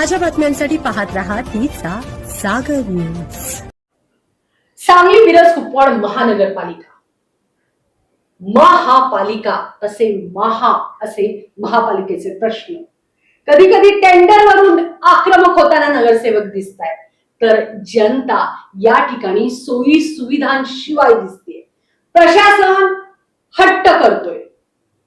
ताज्या बातम्यांसाठी पाहत रहा तिचा सागर न्यूज। सांगली मिरज कुपवाड महानगरपालिका महापालिका असे महापालिकेचे प्रश्न कधी कधी टेंडरवरून आक्रमक होताना नगरसेवक दिसतायत, तर जनता या ठिकाणी सोयी सुविधांशिवाय दिसते। प्रशासन हट्ट करतोय,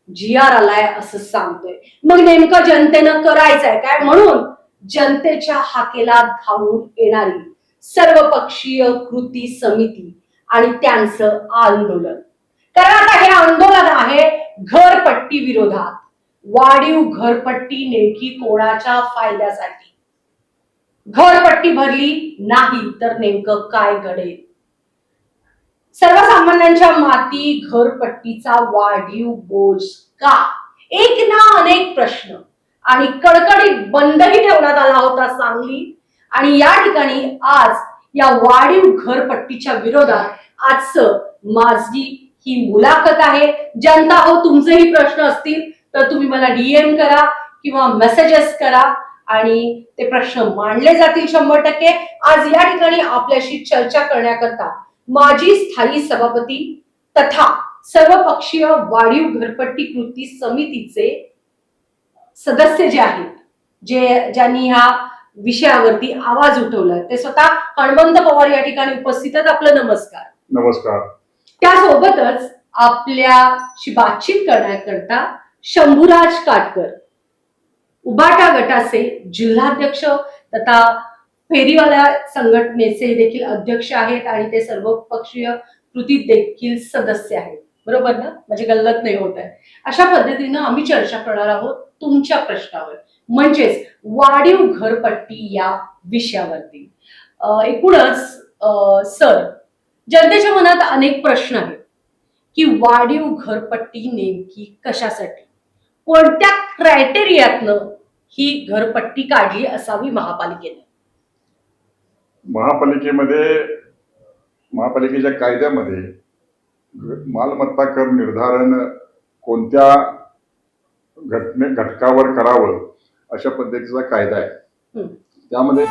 जीआर आलाय असं सांगतोय, मग नेमकं जनतेनं करायचंय काय म्हणून जनतेच्या हाकेला धावून येणारी सर्वपक्षीय कृती समिती आणि त्यांचं आंदोलन। कारण आता हे आंदोलन आहे घरपट्टी विरोधात। वाढीव घरपट्टी नेमकी कोणाच्या फायद्यासाठी? घरपट्टी भरली नाही तर नेमकं काय घडेल? सर्वसामान्यांच्या माती घरपट्टीचा वाढीव बोज का? एक ना अनेक प्रश्न आणि कडकडीत बंदही ठेवण्यात आला होता सांगली। आणि या ठिकाणी आज या वाढीव घरपट्टीच्या विरोधात आजचं माझी ही मुलाखत आहे। जनता हो, तुमचेही प्रश्न असतील तर तुम्ही मला डीएम करा किंवा मेसेजेस करा आणि ते प्रश्न मांडले जातील 100%। आज या ठिकाणी आपल्याशी चर्चा करण्याकरता माजी स्थायी सभापती तथा सर्वपक्षीय वाढीव घरपट्टी कृती समितीचे सदस्य जे आहेत, ज्यांनी ह्या विषयावरती आवाज उठवलाय, ते स्वतः हनुमंत पवार या ठिकाणी उपस्थित आहेत। आपलं नमस्कार। नमस्कार। त्यासोबतच आपल्याशी बातचीत करण्याकरता शंभूराज काटकर, उबाटा गटाचे जिल्हाध्यक्ष तथा फेरीवाला संघटनेचे देखील अध्यक्ष आहेत आणि ते सर्वपक्षीय कृतीत देखील सदस्य आहेत, बरोबर ना? म्हणजे गल्लत नाही होत आहे। अशा पद्धतीनं आम्ही चर्चा करणार आहोत तुमच्या प्रश्नावर, म्हणजेच वाढीव घरपट्टी या विषयावरती। एकूणच सर, जनतेच्या मनात अनेक प्रश्न आहेत की वाढीव घरपट्टी नेमकी कशासाठी, कोणत्या क्रायटेरियातनं ही घरपट्टी काढली असावी महापालिकेने? महापालिकेच्या कायद्यामध्ये मालमत्ता कर निर्धारण कोणत्या घटकावर करावं अशा पद्धतीचा कायदा आहे। त्यामध्ये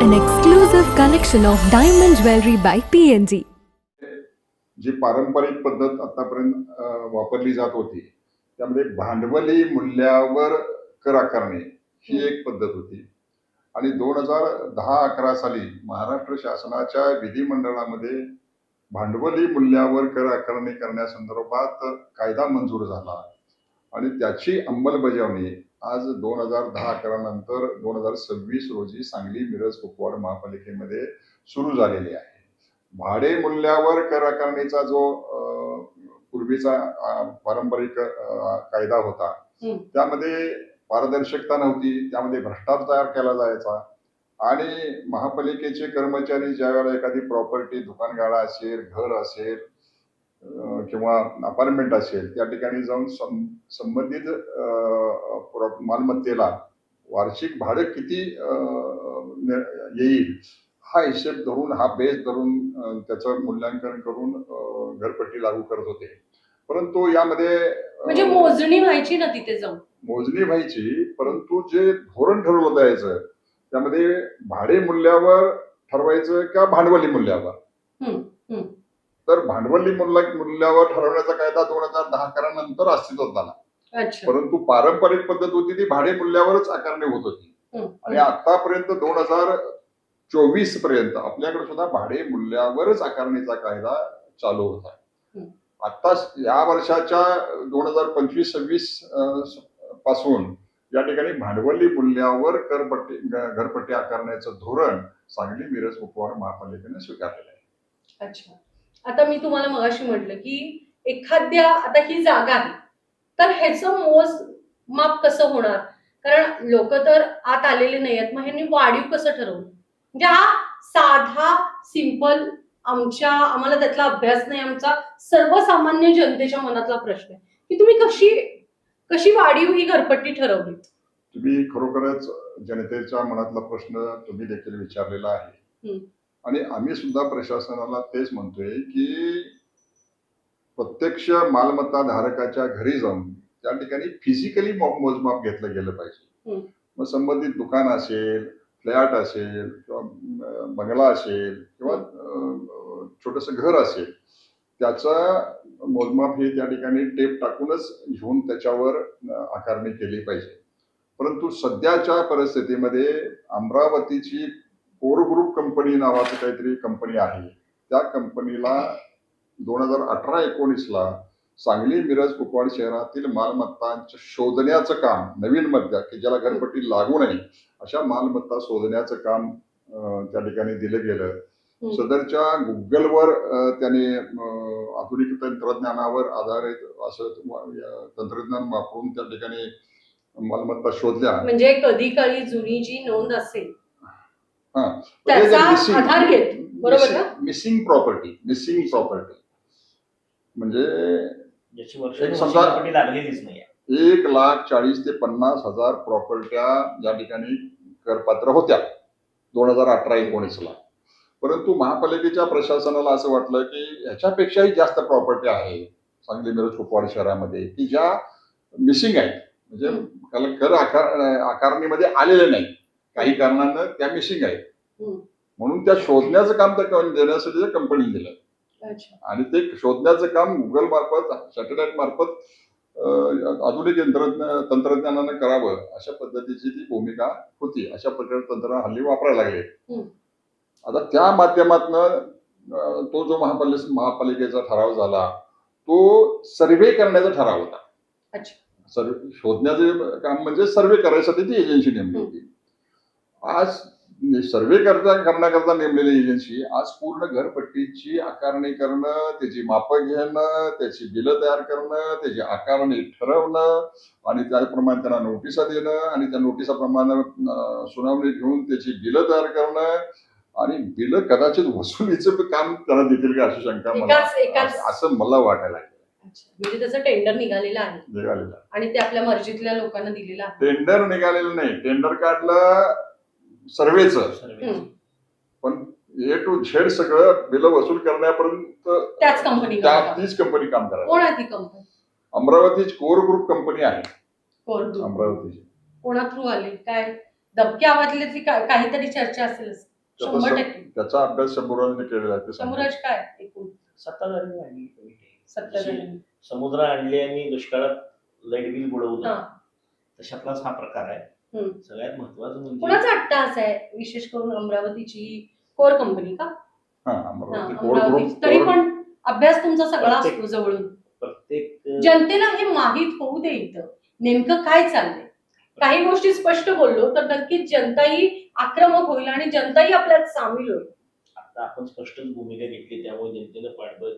An exclusive collection of diamond jewelry by PNG. जी पारंपरिक पद्धत आतापर्यंत वापरली जात होती, त्यामध्ये भांडवली मूल्यावर कर आकारणे ही एक पद्धत होती। आणि 2010-11 साली महाराष्ट्र शासनाच्या विधिमंडळामध्ये भांडवली मूल्यावर कर आकारणी करण्यासंदर्भात कायदा मंजूर झाला आणि त्याची अंमलबजावणी आज 2010-11 नंतर 2026 रोजी सांगली मिरज कुपवाड महापालिकेमध्ये सुरू झालेली आहे। भाडे मूल्यावर कर आकारणीचा जो पूर्वीचा पारंपरिक कायदा होता, त्यामध्ये पारदर्शकता नव्हती, त्यामध्ये भ्रष्टाचार केला जायचा आणि महापालिकेचे कर्मचारी ज्यावेळेला एखादी प्रॉपर्टी, दुकानगाडा असेल, घर असेल किंवा अपार्टमेंट असेल, त्या ठिकाणी जाऊन संबंधित मालमत्तेला वार्षिक भाडं किती येईल हा हिशेब धरून, हा बेस धरून त्याचं मूल्यांकन करून घरपट्टी लागू करत होते। परंतु यामध्ये म्हणजे मोजणी व्हायची ना, तिथे जाऊन मोजणी व्हायची, परंतु जे धोरण ठरवलं जायचं त्यामध्ये भाडे मूल्यावर ठरवायचं का भांडवली मूल्यावर? तर भांडवली मूल्यावर ठरवण्याचा कायदा 2010-11 नंतर अस्तित्वात आला। परंतु पारंपरिक पद्धत होती ती भाडे मूल्यावरच आकारणी होत होती आणि आतापर्यंत 2024 पर्यंत आपल्याकडे सुद्धा भाडे मूल्यावरच आकारणीचा कायदा चालू होता। आता या वर्षाच्या 2025-26 पासून या ठिकाणी भांडवली मूल्यावर घरपट्टी आकारण्याचं धोरण सांगली मिरज कुपवाड महापालिकेने स्वीकारलेलं आहे। अच्छा, आता मी तुम्हाला मगाशी म्हटलं की एखाद्या, आता ही जागा आहे तर ह्याचं मोजमाप कसं होणार? कारण लोक तर आत आलेले नाहीयेत, मग ह्यांनी वाढीव कसं ठरवलं? म्हणजे हा साधा सिंपल आम्हाला त्यातला अभ्यास नाही, आमचा सर्वसामान्य जनतेच्या मनातला प्रश्न आहे की तुम्ही कशी वाढीव ही घरपट्टी ठरवली? तुम्ही खरोखरच जनतेच्या मनातला प्रश्न तुम्ही देखील विचारलेला आहे. आणि आम्ही सुद्धा प्रशासनाला तेच म्हणतोय की प्रत्यक्ष मालमत्ता धारकाच्या घरी जाऊन त्या ठिकाणी फिजिकली मोजमाप घेतलं गेलं पाहिजे. मग संबंधित दुकान असेल, फ्लॅट असेल किंवा बंगला असेल किंवा छोटस घर असेल, त्याचा मोजमाप हे त्या ठिकाणी टेप टाकूनच घेऊन त्याच्यावर आकारणी केली पाहिजे. परंतु सध्याच्या परिस्थितीमध्ये अमरावतीची कोर ग्रुप कंपनी नावाची काहीतरी कंपनी आहे, त्या कंपनीला 2018-19 सांगली, मिरज, कुपवाड शहरातील मालमत्तांच्या शोधण्याचं काम नवीन मध्य की ज्याला घरपट्टी लागू नये अशा मालमत्ता शोधण्याचं काम त्या ठिकाणी दिलं गेलं. सदरच्या गुगलवर त्याने आधुनिक तंत्रज्ञानावर आधारित असं तंत्रज्ञान वापरून त्या ठिकाणी मालमत्ता शोधल्या. म्हणजे कधी काळी जुनी जी नोंद असेल त्याचा आधार घेत, बरोबर ना? मिसिंग प्रॉपर्टी म्हणजे एक समजा लागलेलीच नाही, 1,40,000 ते 50,000 प्रॉपर्ट्या या ठिकाणी करपात्र होत्या 2018-19. परंतु महापालिकेच्या प्रशासनाला असं वाटलं की ह्याच्यापेक्षाही जास्त प्रॉपर्टी आहे सांगली, मिरज, कुपवाड शहरामध्ये की ज्या मिसिंग आहेत, म्हणजे कर आकारणीमध्ये आलेले नाही, काही कारणानं त्या मिसिंग आहेत. म्हणून त्या शोधण्याचं काम त्या देण्यासाठी कंपनीने दिलं. आणि ते शोधण्याचं काम गुगल मार्फत, सॅटेलाइट मार्फत आधुनिक तंत्रज्ञानानं करावं अशा पद्धतीची ती भूमिका होती. अशा प्रकारचे तंत्रज्ञान हल्ली वापरायला लागले. आता त्या माध्यमातनं तो जो महापालिकेचा ठराव झाला तो सर्वे करण्याचा ठराव होता. शोधण्याचे काम म्हणजे सर्वे करायसाठी ती एजन्सी नेमली होती. आज सर्वे करण्याकरता नेमलेली एजन्सी आज पूर्ण घरपट्टीची आकारणी करणं, त्याची मापं घेणं, त्याची बिलं तयार करणं, त्याची आकारणी ठरवणं आणि त्याप्रमाणे त्यांना नोटिसा देणं आणि त्या नोटिसाप्रमाणे सुनावणी घेऊन त्याची बिलं तयार करणं आणि बिलं कदाचित वसुलीचं काम त्यांना देतील का अशी शंका मला, असं मला वाटायला लागलं. म्हणजे त्याचं टेंडर निघालेलं आहे आणि ते आपल्या मर्जीतल्या लोकांना दिलेलं आहे. टेंडर निघालेलं नाही, टेंडर काढलं सर्वेचं, पण ए टू झेड सगळं बिल वसूल करण्यापर्यंत तीच कंपनी काम करायची. कोण आहे ती कंपनी? अमरावतीची कोर ग्रुप कंपनी आहे. अमरावतीची कोणा थ्रू आली, काय धबके आवाजले, काहीतरी चर्चा असेल. त्याचा अभ्यास शंभूराजांनी केलेला आहे. शंभूराज काय एकूण सत्ताधारी समुद्र आणले आणि दुष्काळात लाईट बिल बुडवलं, तशातलाच हा प्रकार आहे. सगळ्यात महत्वाचं म्हणजे कोणाचा अट्टाहास आहे, विशेष करून अमरावतीची कोर कंपनी का? तरी पण अभ्यास तुमचा सगळा असतो जवळून. प्रत्येक जनतेला हे माहीत होऊ दे इथं नेमकं काय चाललंय. काही गोष्टी स्पष्ट बोललो तर नक्कीच जनताही आक्रमक होईल आणि जनताही आपल्यात सामील होईल. आता आपण स्पष्टच भूमिका घेतली, त्यामुळे जनतेनं पाठबळ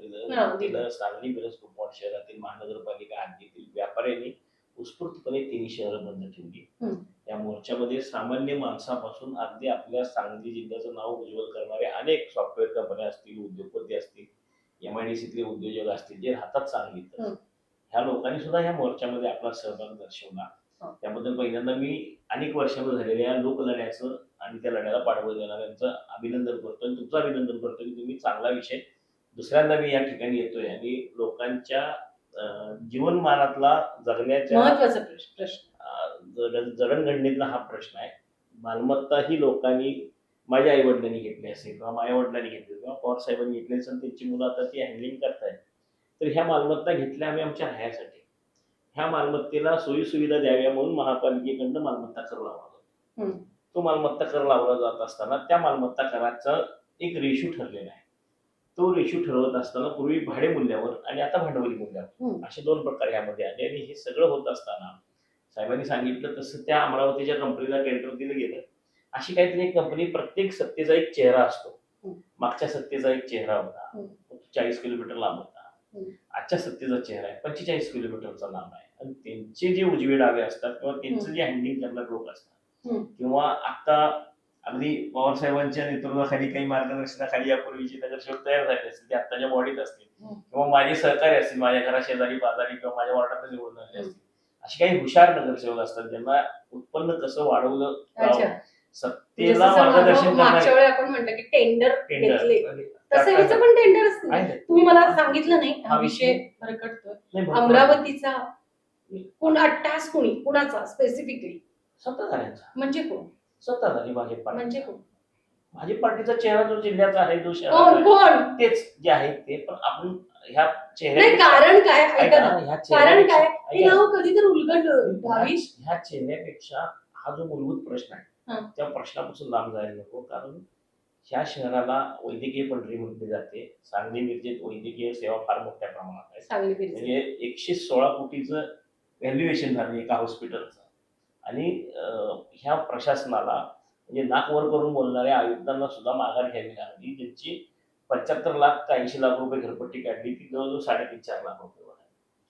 दिलं. सांगली, मिरज, कुपवाड शहरातील महानगरपालिका हद्दीतील व्यापाऱ्यांनी उत्स्फूर्तपणे तिन्ही शहरं बंद ठेवली. या मोर्चामध्ये सामान्य माणसापासून अगदी आपल्या सांगली जिल्ह्याचं नाव उज्ज्वल करणारे अनेक सॉफ्टवेअर कंपन्या असतील, उद्योगपती असतील, MIDCतले उद्योजक असतील जे राहतात सांगलीत, ह्या लोकांनी सुद्धा ह्या मोर्चामध्ये आपला सहभाग दर्शवला. त्याबद्दल पहिल्यांदा मी अनेक वर्षांवर झालेल्या या लोकलढ्याचं आणि त्या लढ्याला पाठबळ देणाऱ्यांचं अभिनंदन करतो आणि तुमचं अभिनंदन करतो की तुम्ही चांगला विषय दुसऱ्यांदा मी या ठिकाणी येतोय आणि लोकांच्या जीवनमानातला जगण्याच्या महत्वाचा प्रश्न, जडणघडणीतला हा प्रश्न आहे. मालमत्ता ही लोकांनी, माझ्या आई वडिलांनी घेतली असेल किंवा माझ्या वडिलांनी घेतली किंवा पवार साहेबांनी घेतली असेल, त्यांची मुलं आता ती हँडलिंग करतायत. तर ह्या मालमत्ता घेतल्या आम्ही आमच्या राहण्यासाठी. ह्या मालमत्तेला सोयी सुविधा द्याव्या म्हणून महापालिकेकडनं मालमत्ता कर लावला जातो. तो मालमत्ता कर लावला जात असताना त्या मालमत्ता कराचा एक रेशो ठरलेला आहे. तो रेशो ठरवत असताना पूर्वी भाडे मूल्यावर आणि आता भांडवली मूल्यावर असे दोन प्रकार यामध्ये आले. आणि हे सगळं होत असताना साहेबांनी सांगितलं तसं त्या अमरावतीच्या कंपनीला टेंडर दिलं गेलं. अशी काहीतरी एक कंपनी, प्रत्येक सत्तेचा एक चेहरा असतो. मागच्या सत्तेचा एक चेहरा होता, 40 किलोमीटर लांब होता. आजच्या सत्तेचा चेहरा आहे 45 किलोमीटरचा लांब आहे. आणि त्यांचे जे उजवे डावे असतात किंवा त्यांचं जे हँडलिंग करणारे लोक असतात किंवा आता अगदी पवार साहेबांच्या नेतृत्वाखाली काही मार्गदर्शनाखाली यापूर्वीचे नगरसेवक तयार झाले असतील, ते आत्ताच्या बॉडीत असतील किंवा माझे सहकारी असतील, माझ्या घरा शेजारी पाजारी किंवा माझ्या वार्डात निवडून आले असतील, अशी काही हुशार नगरसेवक असतात ज्यांना उत्पन्न कसं वाढवलं अच्छा. जावं, म्हणजे सत्तेला जसं मार्गदर्शन मागच्या करणारे वेळी आपण म्हटलं की टेंडर घेतले, तसं टेंडर ह्याचं पण टेंडरच नाही. आहे. तुम्ही मला सांगितलं नाही, हा हा विषय विषय भरकटतोय. नाही, भरपूर आहे. अमरावतीचा टास्क कुणाचा स्पेसिफिकली, सत्ताधाऱ्यांचा म्हणजे कोण? सत्ताधारी भाजप पार्टी, म्हणजे कोण? भाजप पार्टीचा चेहरा जो जिल्ह्याचा आहे, जो शहराचा कोण आहे, कोण तेच जे आहे ते. पण आपण ह्या नाही, चेहऱ्यापेक्षा कारण काय? ऐका ऐका ना, ना, ह्या कारण काय? चेहऱ्यापेक्षा हे नाव कधी तर उलगड व्हावी. ह्या चेहऱ्यापेक्षा हा जो मूलभूत प्रश्न आहे हं. त्या प्रश्नापासून लांब जायला नको. कारण ह्या शहराला वैद्यकीय पंढरी म्हटली जाते. सांगली मिरजेत वैद्यकीय सेवा फार मोठ्या प्रमाणात आहे. सांगली मिरज. म्हणजे 116 कोटीचं व्हॅल्युएशन झालं एका हॉस्पिटलचं. आणि ह्या प्रशासनाला म्हणजे नाक वर करून बोलणाऱ्या आयुक्तांना सुद्धा माघार घ्यावी लागली. ज्यांची 75 लाख का 80 लाख रुपये घरपट्टी काढली, ती जवळजवळ 3.5-4 लाख रुपये आहे.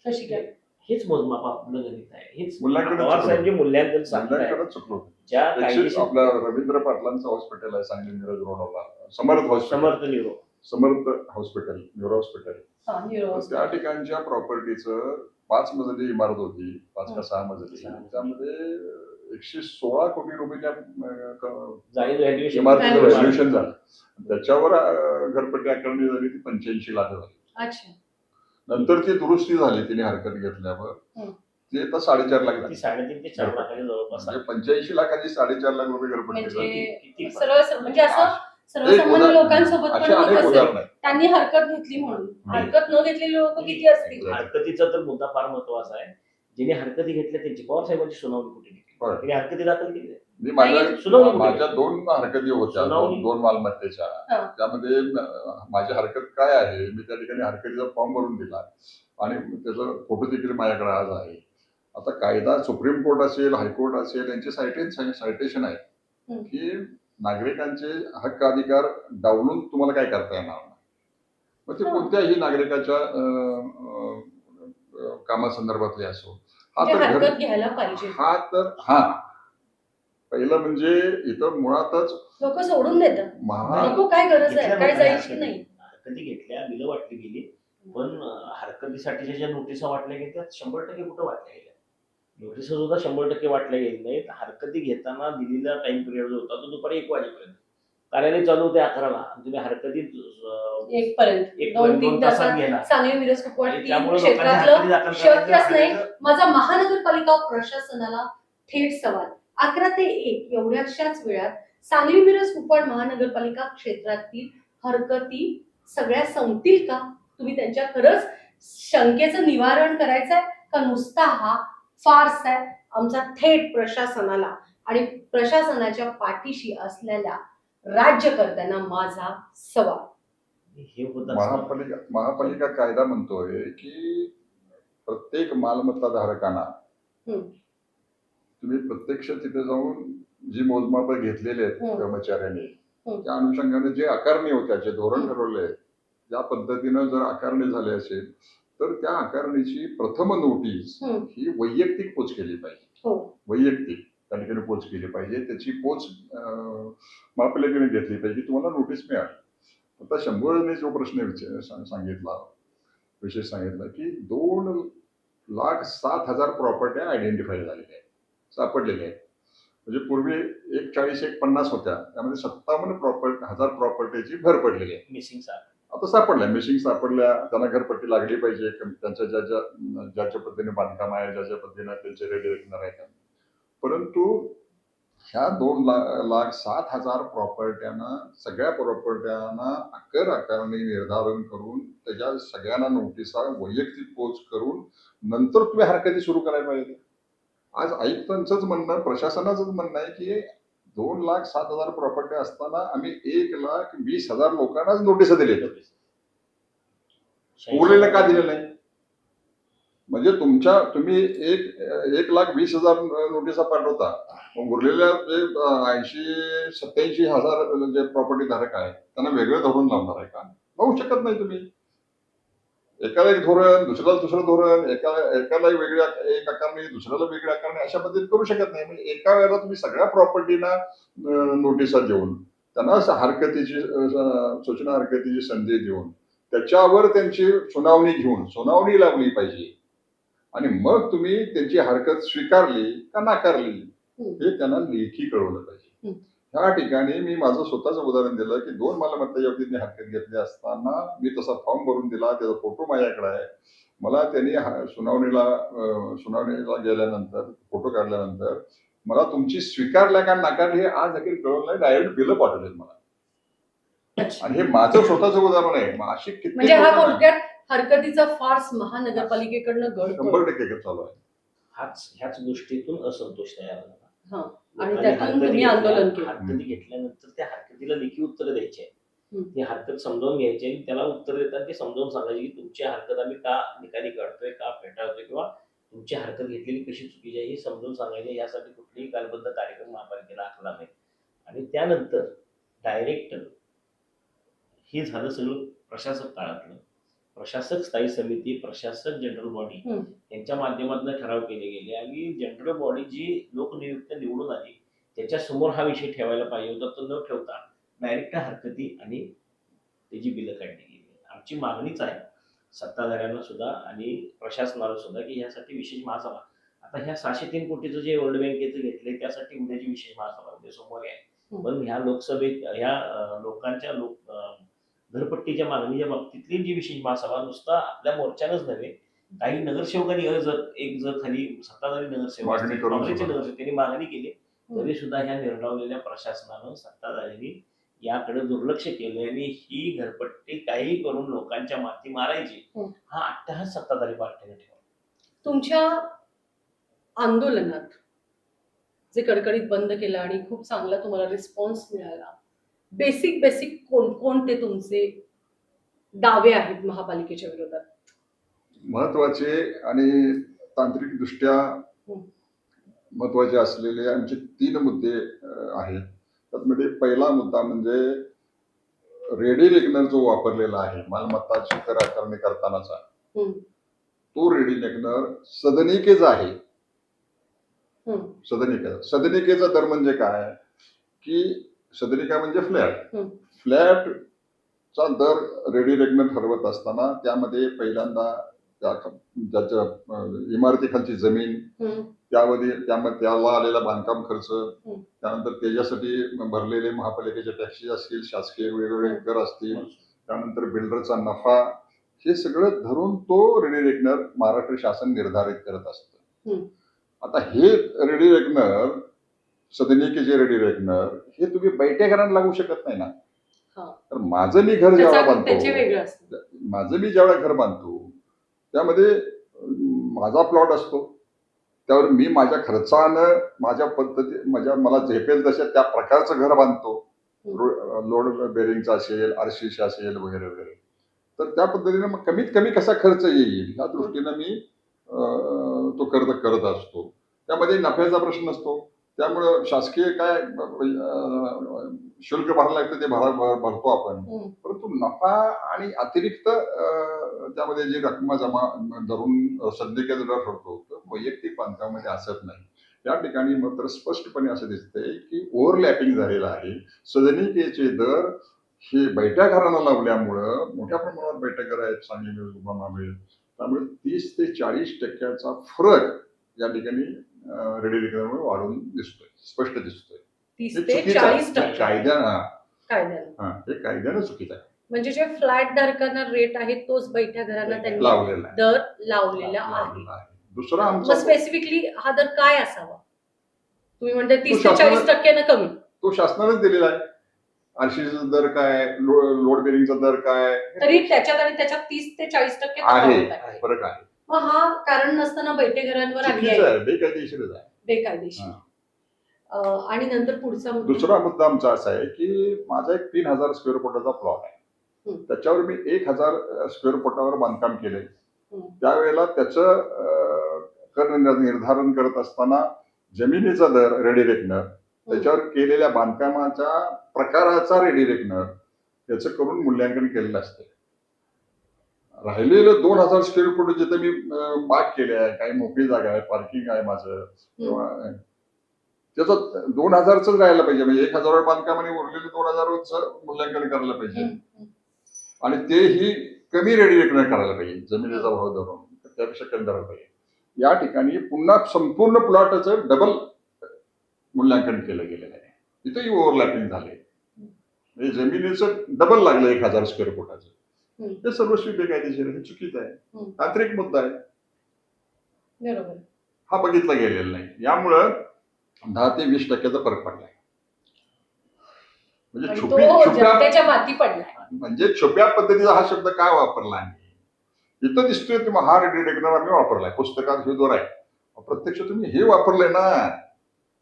कशी काय? हेच मोजमाप आपलं गणित आहे. हेच मूल्यांकन पवार साहेब जे मूल्यांकन सांगताय, मूल्यांकनच चुकलो. ज्या एकशे कायदेशीर आपल्या रवींद्र पाटलांचं हॉस्पिटल आहे सांगली मिरज रोडला, समर्थ हॉस्पिटल, समर्थ न्यूरो समर्थ हॉस्पिटल, न्यूरो हॉस्पिटल. हा, न्यूरो. त्या ठिकाणच्या प्रॉपर्टीचं 5 मजली इमारत होती, 5 का 6 मजली. त्यामध्ये 116 कोटी रुपयाच्या जागेचं व्हॅल्युएशन इमारतीचं Valuation. व्हॅल्युएशन झालं. त्याच्यावर घरपट्टी आकारणी झाली ती 85 लाख झाली. अच्छा. नंतर ती दुरुस्ती झाली तिने हरकत घेतल्यावर, हं. ती आता 4.5 लाख झाली. ती 3.5 ते 4 लाखाच्या जवळपास आहे. म्हणजे 85 लाखाची 4.5 लाख रुपये घरपट्टी झाली. म्हणजे किती म्हणजे असं एक सर्वसामान्य उदाहरण- लोकांसोबत पण अशी होत अनेक असेल. उदाहरणं आहेत. त्यांनी हरकत घेतली म्हणून. हरकत न घेतलेली लोक किती असतील? हरकतीचा तर मुद्दा फार महत्वाचा आहे. जिने हरकती घेतल्या त्यांची पवार साहेबांची सुनावणी कुठे घेतली? बरं. त्यांनी हरकती दाखल केली. मी सुनावणी माझ्या 2 हरकती होत्या, सुनावणी. 2 मालमत्तेच्या. हा. त्यामध्ये माझी हरकत काय आहे, मी त्या ठिकाणी हरकतीचा फॉर्म भरून दिला आणि त्याचा फोटो देखील माझ्याकडे आज आहे. आता कायदा सुप्रीम कोर्ट असेल, हायकोर्ट असेल, यांचे सायटेशन आहे हं. की नागरिकांचे हक्क अधिकार डावलून तुम्हाला काय करता येणार नाही. मग ते हा. कोणत्याही नागरिकाच्या कामासंदर्भातले असो. हा म्हणजे तर हरकत घ्यायला पाहिजे. पहिलं म्हणजे इथं मुळातच लोक सोडून देतात. नको, काय गरज आहे, काय जायची नाही. हरकती घेतल्या, बिलं वाटली गेली. पण हरकतीसाठीच्या ज्या नोटिसा वाटल्या गेल्या त्या 100% कुठं वाटल्या गेल्या? नोटिसा सुद्धा 100% वाटल्या गेल्या नाहीत. हरकती घेताना दिलेला टाइम पिरियड जो होता तो दुपारी 1 वाजेपर्यंत. कार्यालय चालू होते 11ला आणि तुम्ही हरकतीत 1 पर्यंत 2 तासात घेणार. सांगली मिरज कुपवाड आणि 3 त्यामुळे लोकांच्या क्षेत्रातलं हरकती दाखल शक्यच नाही. करायचं. माझा महानगरपालिका प्रशासनाला थेट सवाल, 11 ते 1 एवढ्याशाच वेळात सांगली मिरज कुपवाड महानगरपालिका क्षेत्रातील हरकती सगळ्या संपतील का? तुम्ही त्यांच्या खरंच शंकेचं निवारण करायचंय का नुसता हा फार्स आहे? आमचा थेट प्रशासनाला आणि प्रशासनाच्या पाठीशी असलेल्या राज्यकर्त्यांना माझा सवाल. हे होत असतं. महापालिका कायदा म्हणतोय की प्रत्येक मालमत्ता धारकांना हं. तुम्ही प्रत्यक्ष तिथे जाऊन जी मोजमाप घेतलेली आहेत हं. कर्मचाऱ्यांनी, हं. त्या अनुषंगाने जे आकारणी होत्या, जे धोरण हं. ठरवले, ज्या पद्धतीनं जर आकारणी झाली असेल तर त्या आकारणीची प्रथम नोटीस हं. ही वैयक्तिक पोच केली पाहिजे. हो. वैयक्तिक त्या ठिकाणी पोच केली पाहिजे. त्याची पोच महापालिकेने घेतली पाहिजे. तुम्हाला नोटीस मिळाली. आता शंभूने जो प्रश्न सांगितला, विशेष सांगितला की 2,07,000 प्रॉपर्ट्या आयडेंटिफाय झालेल्या आहेत, सापडलेल्या आहेत. म्हणजे पूर्वी 140-150 होत्या, त्यामध्ये 57,000 प्रॉपर्टीची भर पडलेली आहे. मिसिंग आता सापडल्या, मिसिंग सापडल्या. त्यांना घरपट्टी लागली पाहिजे. त्यांच्या ज्याच्या पद्धतीने बांधकाम आहे, ज्याच्या पद्धतीने त्यांचे रेडिएशनर आहेत. परंतु ह्या 2,07,000 प्रॉपर्ट्यांना, सगळ्या प्रॉपर्ट्यांना आकारणी निर्धारण करून त्याच्या सगळ्यांना नोटिसा वैयक्तिक पोच करून नंतर तुम्ही हरकती सुरू करायला पाहिजे. आज आयुक्तांचंच म्हणणं, प्रशासनाचंच म्हणणं आहे की 2,07,000 प्रॉपर्टी असताना आम्ही 1,20,000 लोकांनाच नोटिसा दिल्या. उरलेल्या का दिलेलं नाही? म्हणजे तुम्ही 1,20,000 नोटिसा पाठवता, मग उरलेल्या जे 80-87,000 जे प्रॉपर्टी धारक आहेत त्यांना वेगळं धोरण लावणार आहे का? लावू शकत नाही तुम्ही. एकाला एक धोरण, दुसऱ्याला दुसरं धोरण, एकाला वेगळ्या एक आकारणी, दुसऱ्याला वेगळी आकारणी, अशा पद्धतीत करू शकत नाही. म्हणजे एका वेळेला तुम्ही सगळ्या प्रॉपर्टीना नोटिसा देऊन त्यांना सूचना हरकतीची संधी देऊन त्याच्यावर त्यांची सुनावणी लावली पाहिजे. आणि मग तुम्ही त्यांची हरकत स्वीकारली का नाकारली हे त्यांना लेखी कळवलं पाहिजे. ह्या ठिकाणी मी माझं स्वतःचं उदाहरण दिलं की 2 मालमत्ता व्यक्तींनी हरकत घेतली असताना मी तसा फॉर्म भरून दिला, त्याचा फोटो माझ्याकडे आहे. मला त्यांनी सुनावणीला गेल्यानंतर फोटो काढल्यानंतर मला तुमची स्वीकारल्या का नाकारली हे आज देखील कळवलं नाही, डायरेक्ट बिलं पाठवलेत मला. आणि हे माझं स्वतःचं उदाहरण आहे. मग अशी किती म्हणजे हा थोडक्यात हरकतीचा फार्स महानगरपालिकेकडनं घडतो 100% चालू आहे. ह्याच गोष्टीतून असंतोष तयार झाला. आणि त्यातून तुम्ही आंदोलन केलं. हरकती घेतल्यानंतर त्या हरकतीला लेखी उत्तर द्यायचे. हम्म. ती हरकत समजावून घ्यायची आणि त्याला उत्तर देतात ते समजावून सांगायचे की तुमची हरकत आम्ही का निकाली काढतोय, का फेटाळतोय, किंवा तुमची हरकत घेतलेली कशी चुकीची आहे हे समजावून सांगायचे. यासाठी कुठलीही कालबद्ध कार्यक्रम महापालिकेला आखला नाही. आणि त्यानंतर डायरेक्ट हे झालं सगळं प्रशासक काळातलं. प्रशासक स्थायी समिती, प्रशासक जनरल बॉडी यांच्या माध्यमातून ठराव केले गेले आणि जनरल बॉडी जी लोकनियुक्त निवडून आली त्याच्यासमोर हा विषय ठेवायला पाहिजे होता. तो न ठेवता डायरेक्ट हरकती आणि त्याची बिलं काढली गेली. आमची मागणीच आहे सत्ताधाऱ्यांना सुद्धा आणि प्रशासनाला सुद्धा की ह्यासाठी विशेष महासभा, आता ह्या 603 कोटीचं जे वर्ल्ड बँकेचं घेतलंय त्यासाठी उद्याची विशेष महासभा उद्या सोमवारी आहे. पण ह्या लोकसभेत ह्या लोकांच्या घरपट्टीच्या मागणीच्या बाबतीतली जी विशेष महासभा नुसता आपल्या मोर्चानच नव्हे, काही नगरसेवकांनी एक जर खाली सत्ताधारी नगरसेवक काँग्रेसचे नगरसेवक त्यांनी मागणी केली तरी सुद्धा ह्या निर्णवलेल्या प्रशासनानं सत्ताधाऱ्यांनी याकडे दुर्लक्ष केलं आणि ही घरपट्टी काही करून लोकांच्या माती मारायची हा अट्टहास सत्ताधारी पार्टीने ठेवला. तुमच्या आंदोलनात जे कडकडीत बंद केलं आणि खूप चांगला तुम्हाला रिस्पॉन्स मिळाला, बेसिक कोणते तुमचे दावे आहेत महापालिकेच्या विरोधात? महत्वाचे आणि तांत्रिक दृष्ट्या महत्वाचे असलेले आमचे 3 मुद्दे आहेत. त्यामध्ये पहिला मुद्दा म्हणजे रेडी रेकनर जो वापरलेला आहे मालमत्ताची कर आकारणी करतानाचा, तो रेडी रेकनर सदनिकेचा आहे. सदनिकेचा दर म्हणजे काय की सदनिका म्हणजे फ्लॅटचा दर रेडी रेकनर ठरवत असताना त्यामध्ये पहिल्यांदा ज्याच्या इमारतीखालची जमीन, त्यामध्ये त्याला आलेला बांधकाम खर्च, त्यानंतर त्याच्यासाठी भरलेले महापालिकेचे टॅक्सेस असतील, शासकीय वेगवेगळे कर असतील, त्यानंतर बिल्डरचा नफा, हे सगळं धरून तो रेडी रेकनर महाराष्ट्र शासन निर्धारित करत असतं. आता हे रेडी रेकनर, सदनिकेचे रेडी रेकनर हे तुम्ही बैठ्या घरांना लागू शकत नाही ना. तर माझं मी घर ज्यावेळेला बांधतो, घर बांधतो त्यामध्ये माझा प्लॉट असतो, त्यावर मी माझ्या खर्चानं माझ्या पद्धती मला झेपेल तशा त्या प्रकारचं घर बांधतो. लोड बेरिंगचा असेल, आरसीसी असेल वगैरे वगैरे. तर त्या पद्धतीने मग कमीत कमी कसा खर्च येईल या दृष्टीनं मी तो करत असतो. त्यामध्ये नफ्याचा प्रश्न असतो, त्यामुळं शासकीय काय शुल्क भरायला लागतं ते भरतो आपण, परंतु नफा आणि अतिरिक्त त्यामध्ये जी रक्कम जमा धरून सदनिकेचा दर ठरतो वैयक्तिक बांधकामामध्ये असत नाही. या ठिकाणी मात्र स्पष्टपणे असं दिसतंय की ओव्हरलॅपिंग झालेलं आहे. सदनिकेचे दर हे बैठ्या घरांना लावल्यामुळं मोठ्या प्रमाणात बैठक घर आहेत, सांगली मिळेल, उभामा मिळेल, त्यामुळे 30 ते 40% फरक या ठिकाणी रेडी रेकनरमुळे वाढून दिसतोय, स्पष्ट दिसतोय. 30 ते 40% कायद्यानं चुकीचं आहे. म्हणजे जे फ्लॅट धारकांना रेट आहे तोच बैठ्या घरांना त्यांनी दर लावलेला आहे. दुसरा आमचा स्पेसिफिकली हा दर काय असावा? तुम्ही म्हणता 30 ते 40% कमी, तो शासनानेच दिलेला आहे. आरसीसीचा दर काय, लोड बेरिंगचा दर काय, तरी त्याच्यात आणि त्याच्यात 30 ते 40% फरक आहे. मग हा कारण नसताना बैठे घरांवर बेकायदेशीर. आणि नंतर दुसरा मुद्दा आमचा असा आहे की माझा एक 3000 स्क्वेअर फुटाचा प्लॉट आहे, त्याच्यावर मी 1000 स्क्वेअर फुटावर बांधकाम केलंय. त्यावेळेला त्याचं कर निर्धारण करत असताना जमिनीचा दर रेडी रेकनर, त्याच्यावर केलेल्या बांधकामाच्या प्रकाराचा रेडी रेकनर याचं करून मूल्यांकन केलेलं असतं. राहिलेलं 2000 स्क्वेअर फूट जिथे मी बाग केले आहे, काही मोकळी जागा आहे, पार्किंग आहे माझं, त्याचं 2000च राहायला पाहिजे. म्हणजे 1000 बांधकामाने उरलेलं 2000च मूल्यांकन करायला पाहिजे आणि तेही कमी रेडी रेकनर करायला पाहिजे. जमिनीचा भाव धरून त्यापेक्षा कमी करायला पाहिजे. या ठिकाणी पुन्हा संपूर्ण प्लॉटचं डबल मूल्यांकन केलं गेलेलं आहे. तिथेही ओव्हरलॅपिंग झाले, म्हणजे जमिनीचं डबल लागलं 1000 स्क्वेअर फुटाचं. हे सर्वस्वी बेकायदेशीर आहे, हे चुकीचं आहे, तांत्रिक मुद्दा आहे, बरोबर. हा बघितला गेलेला नाही. यामुळं 10 ते 20% फरक पडलाय. म्हणजे आणि तो छुप्या जनतेच्या माती पडलाय. म्हणजे छुप्या पद्धतीचा हा शब्द काय वापरला आहे? इथं दिसतोय तुम्ही हा डिरेक्टर आम्ही वापरलाय, पुस्तकात हे दोर आहे, प्रत्यक्ष तुम्ही हे वापरलंय ना.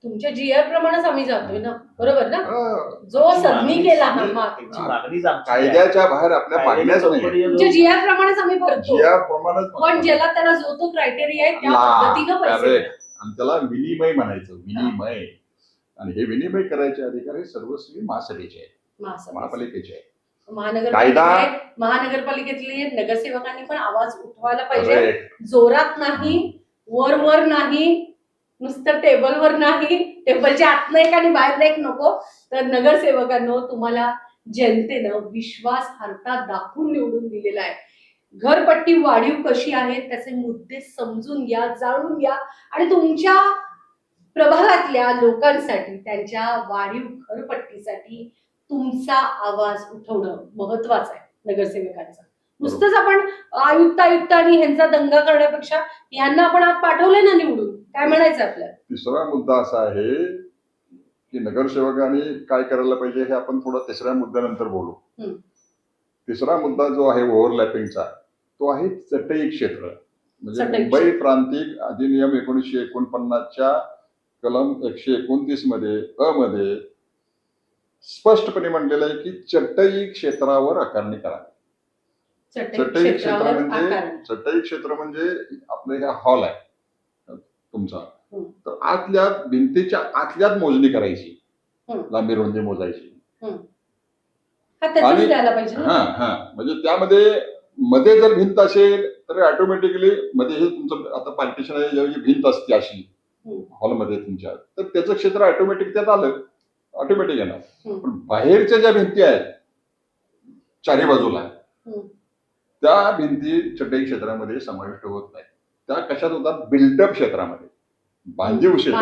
तुमच्या जीआर प्रमाणेच आम्ही जातोय ना, बरोबर ना. अं, जो सदनी केला हा त्यांची मागणीच आमची आहे. कायद्याच्या बाहेर आपल्या मागण्याच नाही, तुमच्या जीआर प्रमाणेच आम्ही भरतो, ज्याप्रमाणे पण ज्याला त्याला जो तो क्रायटेरिया आहे त्या पद्धतीनं पैसे करेक्ट. आणि त्याला विनिमय म्हणायचं, विनिमय. आणि हे विनिमय करायचे अधिकार हे सर्वस्वी महासभेचे आहेत, महासभेचे. महापालिकेचे आहेत. महानगरपालिकेतले नगरसेवकांनी पण आवाज उठवायला पाहिजे. Correct. जोरात नाही, वर नाही, नुसतं टेबलवर नाही, टेबलच्या आतनं एक आणि बाहेर एक नको. तर नगरसेवकांनो, तुम्हाला जनतेनं विश्वासार्हता दाखवून निवडून दिलेला आहे. घरपट्टी वाढीव कशी आहे त्याचे मुद्दे समजून घ्या, जाणून घ्या आणि तुमच्या प्रभागातल्या लोकांसाठी त्यांच्या वाढीव घरपट्टीसाठी तुमचा आवाज उठवणं महत्वाचं आहे नगरसेवकांचा. नुसतंच आपण आयुक्त आणि ह्यांचा दंगा करण्यापेक्षा ह्यांना आपण आज पाठवलंय ना निवडून, काय म्हणायचं आपल्याला. तिसरा मुद्दा असा आहे की नगरसेवकांनी काय करायला पाहिजे हे आपण थोडा तिसऱ्या मुद्द्यानंतर बोलू. तिसरा मुद्दा जो आहे ओव्हरलॅपिंगचा, तो आहे चटई क्षेत्र. म्हणजे चटई मुंबई प्रांतिक अधिनियम 1949च्या कलम 129 मध्ये अ मध्ये स्पष्टपणे म्हणलेलं आहे की चटई क्षेत्रावर आकारणी करावी. चटई क्षेत्र म्हणजे आपलं हे हॉल आहे तुमचा, तर आतल्या भिंतीच्या आतल्यात मोजणी करायची, लांबी रुंदी मोजायची. आणि म्हणजे त्यामध्ये मध्ये जर भिंत असेल तर ऑटोमॅटिकली मध्ये हे तुमचं आता पार्टिशन आहे, जेव्हा भिंत असते अशी हॉलमध्ये तुमच्या, तर त्याचं क्षेत्र ऑटोमॅटिक त्यात आलं, ऑटोमॅटिक येणार. पण बाहेरच्या ज्या भिंती आहेत चारी बाजूला, त्या भिंती चटई क्षेत्रामध्ये समाविष्ट होत नाही. त्या कशात होतात? बिल्डअप क्षेत्रामध्ये, बांधीव क्षेत्र.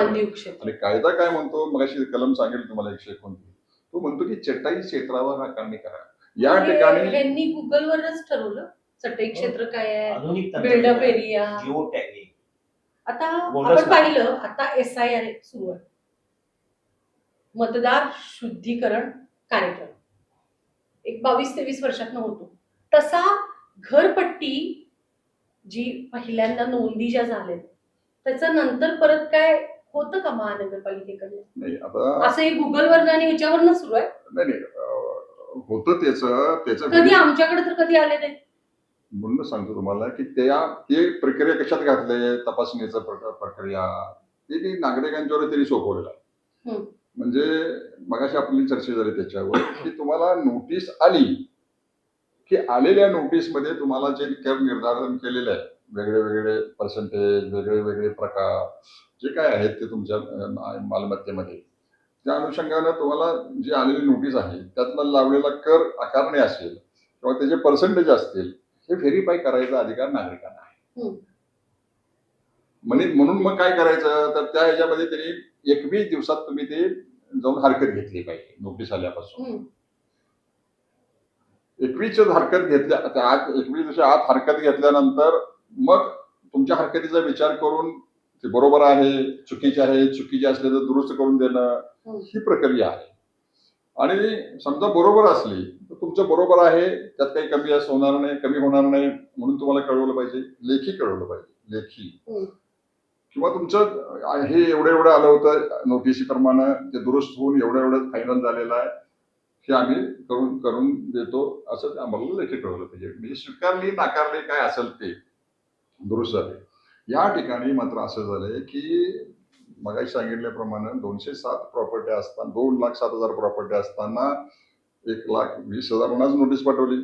आणि कायदा काय म्हणतो, मगाशी कलम सांगेल तुम्हाला 129, तो म्हणतो की चटई क्षेत्रावर आकारणी करा. या ठिकाणी त्यांनी गुगलवरच ठरवलं चटई क्षेत्र काय आहे, आधुनिक बिल्डअप एरिया, जिओ टॅगिंग. आता आपण पाहिलं, आता SIR सुरू आहे, मतदार शुद्धीकरण कार्यक्रम, एक 22-23 वर्षातनं होतो. तसा घरपट्टी जी पहिल्यांदा नोंदी ज्या झाल्या त्याचं नंतर परत काय होतं का महानगरपालिकेकडे? नाही, आता असं हे गुगलवर आणि ह्याच्यावरनं सुरू आहे. नाही होतं त्याचं कधी आमच्याकडे तर कधी आले नाही. म्हणून सांगतो तुम्हाला की ते प्रक्रिया कशात घातले, तपासणीचा प्रक्रिया ते नागरिकांच्यावर त्यांनी सोपवलेला आहे. म्हणजे मगाशी आपली चर्चा झाली त्याच्यावर की तुम्हाला नोटीस आली की आलेल्या नोटीसमध्ये तुम्हाला जे कर निर्धारण केलेलं आहे, वेगळे वेगळे पर्सेंटेज, वेगळे वेगळे प्रकार जे काय आहेत ते तुमच्या मालमत्तेमध्ये, त्या अनुषंगाने तुम्हाला जी आलेली नोटीस आहे त्यातला लावलेला कर आकारणे असेल किंवा त्याचे पर्सेंटेज असतील, हे व्हेरीफाय करायचा अधिकार नागरिकांना आहे. म्हणून मग काय करायचं, तर त्या ह्याच्यामध्ये त्यांनी 21 दिवसात तुम्ही ते जाऊन हरकत घेतली पाहिजे. नोटीस आल्यापासून 21 हरकत घेतल्या, 21 दिवसा आत हरकत घेतल्यानंतर मग तुमच्या हरकतीचा विचार करून ते बरोबर आहे, चुकीचे असले तर दुरुस्त करून देणं, ही प्रक्रिया आहे. आणि समजा बरोबर असली तर तुमचं बरोबर आहे, त्यात काही कमी होणार नाही, कमी होणार नाही, म्हणून तुम्हाला कळवलं पाहिजे, लेखी कळवलं पाहिजे, लेखी. किंवा तुमचं हे एवढं आलं होतं नोटीसीप्रमाणे, ते दुरुस्त होऊन एवढं फायनल झालेलं आहे, हे आम्ही करून देतो, असं आम्हाला लेखी कळवलं पाहिजे. म्हणजे स्वीकारली नाकारली काय असेल ते दुरुस्त झाले. या ठिकाणी मात्र असं झालंय की मगाशी सांगितल्याप्रमाणे 207 प्रॉपर्टी असताना, 2,07,000 प्रॉपर्टी असताना 1,20,000 नोटीस पाठवली.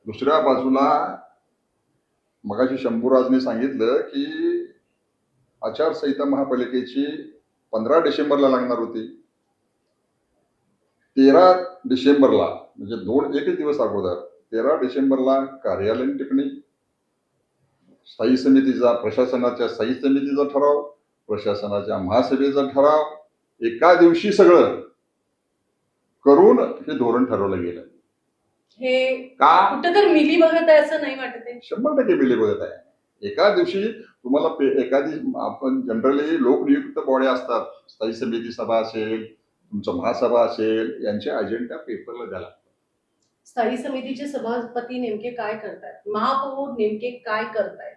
दुसऱ्या बाजूला मगाशी शंभूराजने सांगितलं की आचारसंहिता महापालिकेची 15 डिसेंबरला लागणार होती. 13 डिसेंबरला म्हणजे एकच दिवस अगोदर 13 डिसेंबरला कार्यालयीन टिप्पणी, स्थायी समितीचा, प्रशासनाच्या स्थायी समितीचा ठराव, प्रशासनाच्या महासभेचा ठराव, एका दिवशी सगळं करून हे धोरण ठरवलं गेलं. हे का? कुठं तर मिली बघत आहे असं नाही वाटत आहे? 100% बिले बघत आहे. एका दिवशी तुम्हाला एखादी आपण जनरली लोकनियुक्त बॉड्या असतात, स्थायी समिती सभा असेल, तुमचं महासभा असेल, यांचे अजेंडा पेपरला द्यायला. स्थायी समितीचे सभापती नेमके काय करतायत, महापौर नेमके काय करतायत,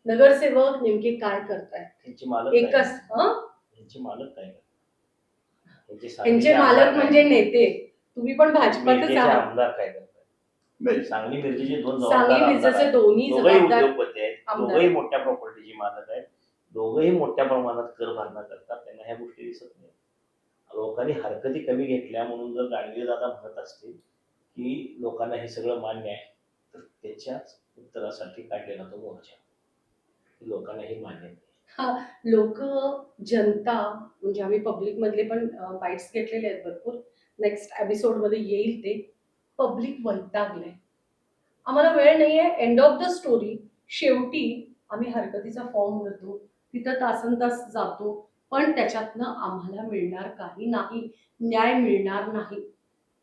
नगरसेवक नेमके काय करतायत, त्यांचे मालक एकच त्यांचे मालक काय करतात? त्यांचे मालक म्हणजे नेते. तुम्ही पण भाजपातच मिरजेचे आहात. आमदार काय करतात? नाही, सांगली मिरजेचे दोन सांगली जबाबदार मिरजेचे आमदार आहेत. दोन्ही दोघंही जबाबदार उद्योगपती आहेत, आमदार. दोघंही मोठ्या प्रॉपर्टीची मालक आहेत, दोघंही मोठ्या प्रमाणात कर भरणा करतात. त्यांना ह्या गोष्टी दिसत नाही. लोकांनी हरकती कमी घेतल्या म्हणून जर गाडगे दादा म्हणत असतील की लोकांना हे सगळं मान्य आहे, तर त्याच्याच उत्तरासाठी काढलेला तो मोर्चा. लोकांना हे मान्य नाही. लोक, जनता, म्हणजे आम्ही पब्लिक मधले पण बाईट्स घेतलेले आहेत भरपूर. नेक्स्ट एपिसोड मध्ये येईल ते. पब्लिक वैतागलंय. आम्हाला वेळ नाहीये. End of the story. शेवटी आम्ही हरकतीचा फॉर्म भरतो, तिथं तासनतास जातो, पण त्याच्यातनं आम्हाला मिळणार काही नाही, न्याय मिळणार नाही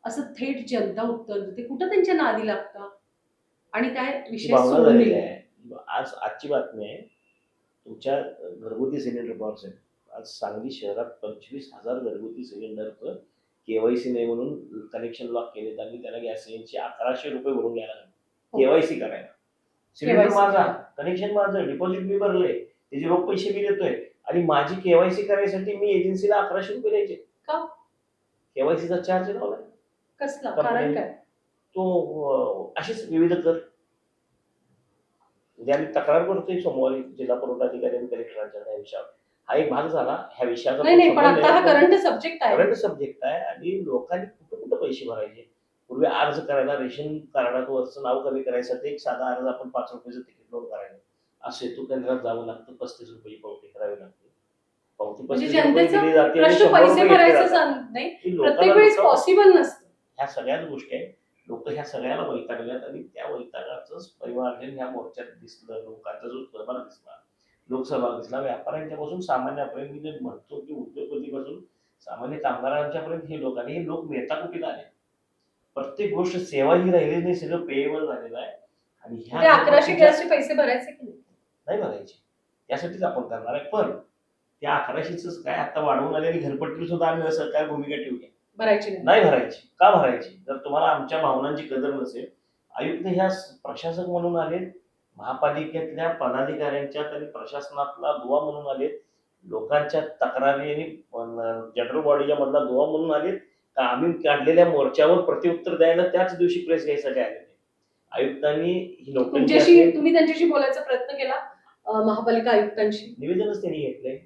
असं थेट जनता उत्तर देते. कुठं त्यांच्या नादी लागतात आणि त्या विषय भावना सोडून झालेली दिले. आहे. आजची बातमी आहे, तुमच्या घरगुती सिलेंडर पॉवर आज सांगली शहरात 25,000 घरगुती सिलेंडरचं केवायसी नाही म्हणून कनेक्शन लॉक केले. आणि त्याला गॅस एजन्सी 1100 रुपये भरून घ्यायला लागले केवायसी करायला. सिलेंडर KYC माझा, कनेक्शन माझं, डिपॉझिट मी भरले, त्याचे रोख पैसे मी देतोय आणि माझी केवायसी करायसाठी मी एजन्सीला 1100 रुपये द्यायचे. का? केवायसीचा चार्ज लावलाय. कसला कारण काय? तो असेच विविध कर. उद्या आम्ही तक्रार करतोय सोमवारी जिल्हा पुरवठा अधिकारी आणि कलेक्टरांच्या ह्या विषयावर. हा एक भाग झाला ह्या विषयाचा. नाही, पण आता हा करंट सब्जेक्ट आहे. करंट सब्जेक्ट आहे आणि लोकांनी कुठं कुठं पैसे भरायचे. पूर्वी अर्ज करायला रेशन कार्डावरचं नाव कमी करायसाठी एक साधा अर्ज आपण 5 रुपयाचं तिकीट नोंद करायला आज सेतू केंद्रात जावं लागतं, 35 रुपये पावती करावी लागते. पावती म्हणजे 35 रुपये जनतेचा दिली जाते आणि प्रश्न 100 पैसे रुपये भरायचं घेतले जातात. नाही, ही प्रत्येक लोकांना वेळेस दुखावतं. पॉसिबल नसतं. ह्या सगळ्याच गोष्टी आहेत. लोक ह्या सगळ्याला वैतागल्यात आणि त्या वैतागाच परिवार ह्या मोर्चात दिसलं. लोकांचा जो सहभाग दिसला, लोकसहभाग दिसला, व्यापाऱ्यांच्या पासून सामान्यापर्यंत, मी जे म्हणतो की उद्योगपतीपासून सामान्य कामगारांच्यापर्यंत हे लोक, आणि हे लोक नेता कुठे आले. प्रत्येक गोष्ट सेवा ही राहिली नाही, सगळं पेयेबल झालेलं आहे. आणि ते 1100 गॅसचे पैसे भरायचे की नाही भरायचे, त्यासाठीच आपण करणार आहे. पण त्या 1100च काय आता वाढवून आलेली घरपट्टी सुद्धा आम्ही सरकार भूमिका ठेवली भरायचे नाही भरायची. का भरायची? जर तुम्हाला आमच्या भावनांची कदर नसेल, आयुक्त ह्या प्रशासक म्हणून आले, महापालिकेतल्या पदाधिकाऱ्यांच्यात आणि प्रशासनातला दुवा म्हणून आले, लोकांच्या तक्रारी आणि जनरल बॉडीच्या मधला दुवा म्हणून आले, का आम्ही काढलेल्या मोर्चावर प्रत्युत्तर द्यायला त्याच दिवशी प्रेस घ्यायसाठी आलेले. आयुक्तांनी ही लोक तुम्ही त्यांच्याशी बोलायचा प्रयत्न केला महापालिका आयुक्तांशी? निवेदनच त्यांनी घेतलंय.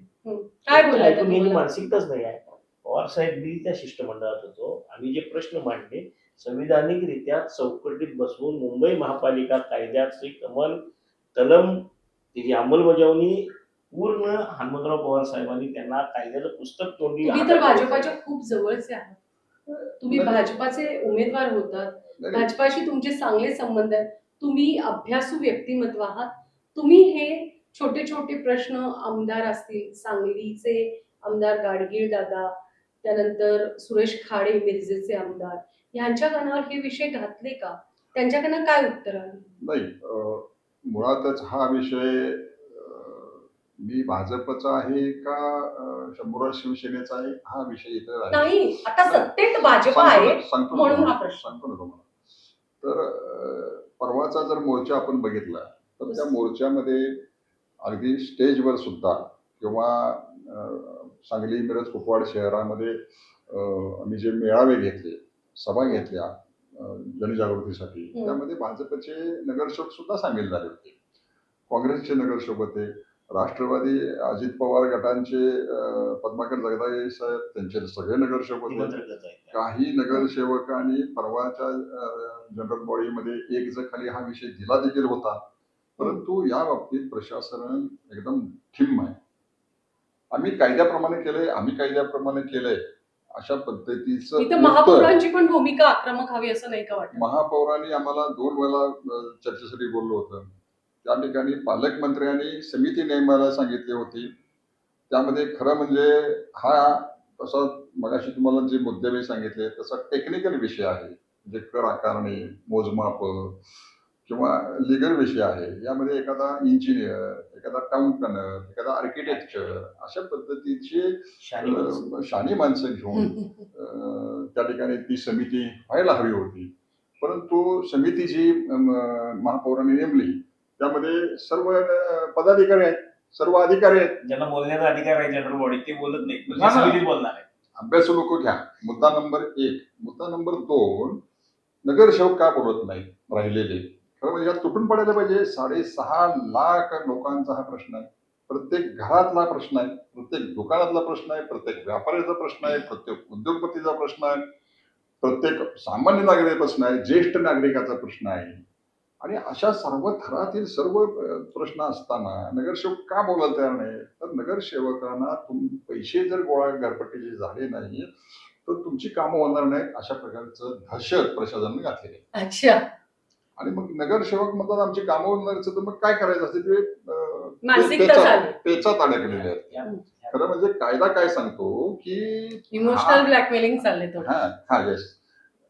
काय बोलायचं ऐकून घ्यायची तुम्हाला? मानसिकताच नाही आहे. पवार साहेब मी त्या शिष्टमंडळात होतो. आम्ही जे प्रश्न मांडले संविधानिकरित्या चौकटीत बसवून मुंबई महापालिका कायद्याचे कलम त्याची अंमलबजावणी पूर्ण हनुमंतराव पवार साहेबांनी त्यांना कायद्याचं पुस्तक तोंडी. तुम्ही तर भाजपाच्या खूप जवळचे आहात. तुम्ही भाजपाचे उमेदवार होतात, भाजपाशी तुमचे चांगले संबंध आहेत, तुम्ही अभ्यासू व्यक्तिमत्व आहात. तुम्ही हे छोटे छोटे प्रश्न, आमदार असतील सांगलीचे आमदार गाडगीळ दादा, त्यानंतर सुरेश खाडे मिरजेचे आमदार, यांच्या कानावर हे विषय घातले का? त्यांच्याकडनं काय उत्तर आलं? नाही, मुळातच हा विषय मी भाजपचा आहे का शंभूराज शिवसेनेचा आहे हा विषय इथे नाही. आता सत्तेत भाजप आहे सांगतो म्हणून हा प्रश्न. सांगतो ना तुम्हाला. तर परवाचा जर मोर्चा आपण बघितला तर त्या मोर्चामध्ये अगदी स्टेजवर सुद्धा किंवा सांगली मिरज कुपवाड शहरामध्ये आम्ही जे मेळावे घेतले, सभा घेतल्या जनजागृतीसाठी, त्यामध्ये भाजपचे नगरसेवक सुद्धा सामील झाले होते, काँग्रेसचे नगरसेवक होते, राष्ट्रवादी अजित पवार गटांचे पद्माकर जगदाळे साहेब त्यांचे सगळे नगरसेवक होते. काही नगरसेवकांनी परवाच्या जनरल बॉडीमध्ये एक जर खाली हा विषय दिला देखील होता. परंतु या बाबतीत प्रशासन एकदम ठिम्म आहे. आम्ही कायद्याप्रमाणे केलंय अशा पद्धतीचं. इथं महापौरांची पण भूमिका आक्रमक हवी असं नाही का वाटत? महापौरांनी आम्हाला 2 वेळा चर्चेसाठी बोललो होतं. त्या ठिकाणी पालकमंत्र्यांनी समिती नेमायला सांगितली होती. त्यामध्ये खरं म्हणजे हा तसा मगाशी तुम्हाला जे मुद्दे मी सांगितले तसा टेक्निकल विषय आहे, म्हणजे कर आकारणी, मोजमाप किंवा लिगल विषय आहे. यामध्ये एखादा इंजिनियर, एखादा टाउन प्लॅनर, एखादा आर्किटेक्चर अशा पद्धतीची शानी माणसं घेऊन त्या ठिकाणी ती समिती व्हायला हवी होती. परंतु समिती जी महापौरांनी नेमली त्यामध्ये सर्व पदाधिकारी आहेत, सर्व अधिकारी आहेत. ज्यांना बोलण्याचा अधिकार आहे जनरल बॉडी ते बोलत नाही, हा ना. समिती बोलणार आहे. अभ्यासू लोक घ्या. मुद्दा नंबर 1. मुद्दा नंबर 2, नगरसेवक का बोलत नाहीत राहिलेले? खरं म्हणजे यात तुटून पडायला पाहिजे. 6.5 लाख लोकांचा हा प्रश्न आहे. प्रत्येक घरातला प्रश्न आहे, प्रत्येक दुकानातला प्रश्न आहे, प्रत्येक व्यापाऱ्याचा प्रश्न आहे, प्रत्येक उद्योगपतीचा प्रश्न आहे, प्रत्येक सामान्य नागरिकाचा प्रश्न आहे, ज्येष्ठ नागरिकाचा प्रश्न आहे. आणि अशा सर्व थरातील सर्व प्रश्न असताना नगरसेवक का बोलायला तयार नाही? तर नगरसेवकांना पैसे जर गोळा घरपट्टीचे झाले नाही तर तुमची कामं होणार नाहीत, अशा प्रकारचं दहशत प्रशासनाने घातलेली आहे. अच्छा. आणि मग नगरसेवक म्हणतात आमची कामं होणार, तर मग काय करायचं असते मानसिकता झाली. पेचात अडकलेले आहेत. खरं म्हणजे कायदा काय सांगतो की इमोशनल ब्लॅकमेलिंग चालले थोडं. हा येस,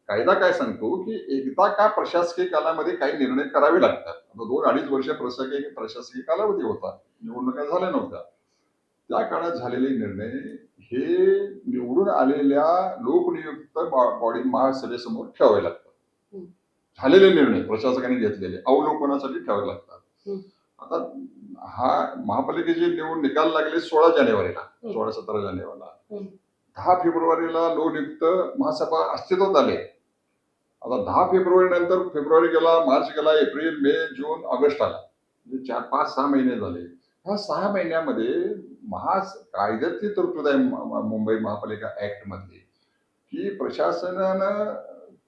कायदा काय सांगतो की एकदा का प्रशासकीय कालामध्ये काही निर्णय करावे लागतात. आता 2-2.5 वर्ष प्रशासकीय कालावधी होता, निवडणुका झाल्या नव्हत्या. त्या काळात झालेले निर्णय हे निवडून आलेल्या लोकनियुक्त बॉडी महासभेसमोर ठेवावे लागतात. झालेले निर्णय प्रशासकाने घेतलेले अवलोकनासाठी ठेवावे लागतात. आता हा महापालिकेचे निकाल लागले 16 जानेवारीला, 16-17 जानेवारीला. 10 फेब्रुवारीला लोकनियुक्त महासभा अस्तित्वात आले. आता 10 फेब्रुवारी नंतर फेब्रुवारी गेला, मार्च गेला, एप्रिल, मे, जून, ऑगस्ट आला. म्हणजे 4-5-6 महिने झाले. ह्या 6 महिन्यामध्ये कायद्यातली तरतूद आहे मुंबई महापालिका ऍक्ट मध्ये की प्रशासनानं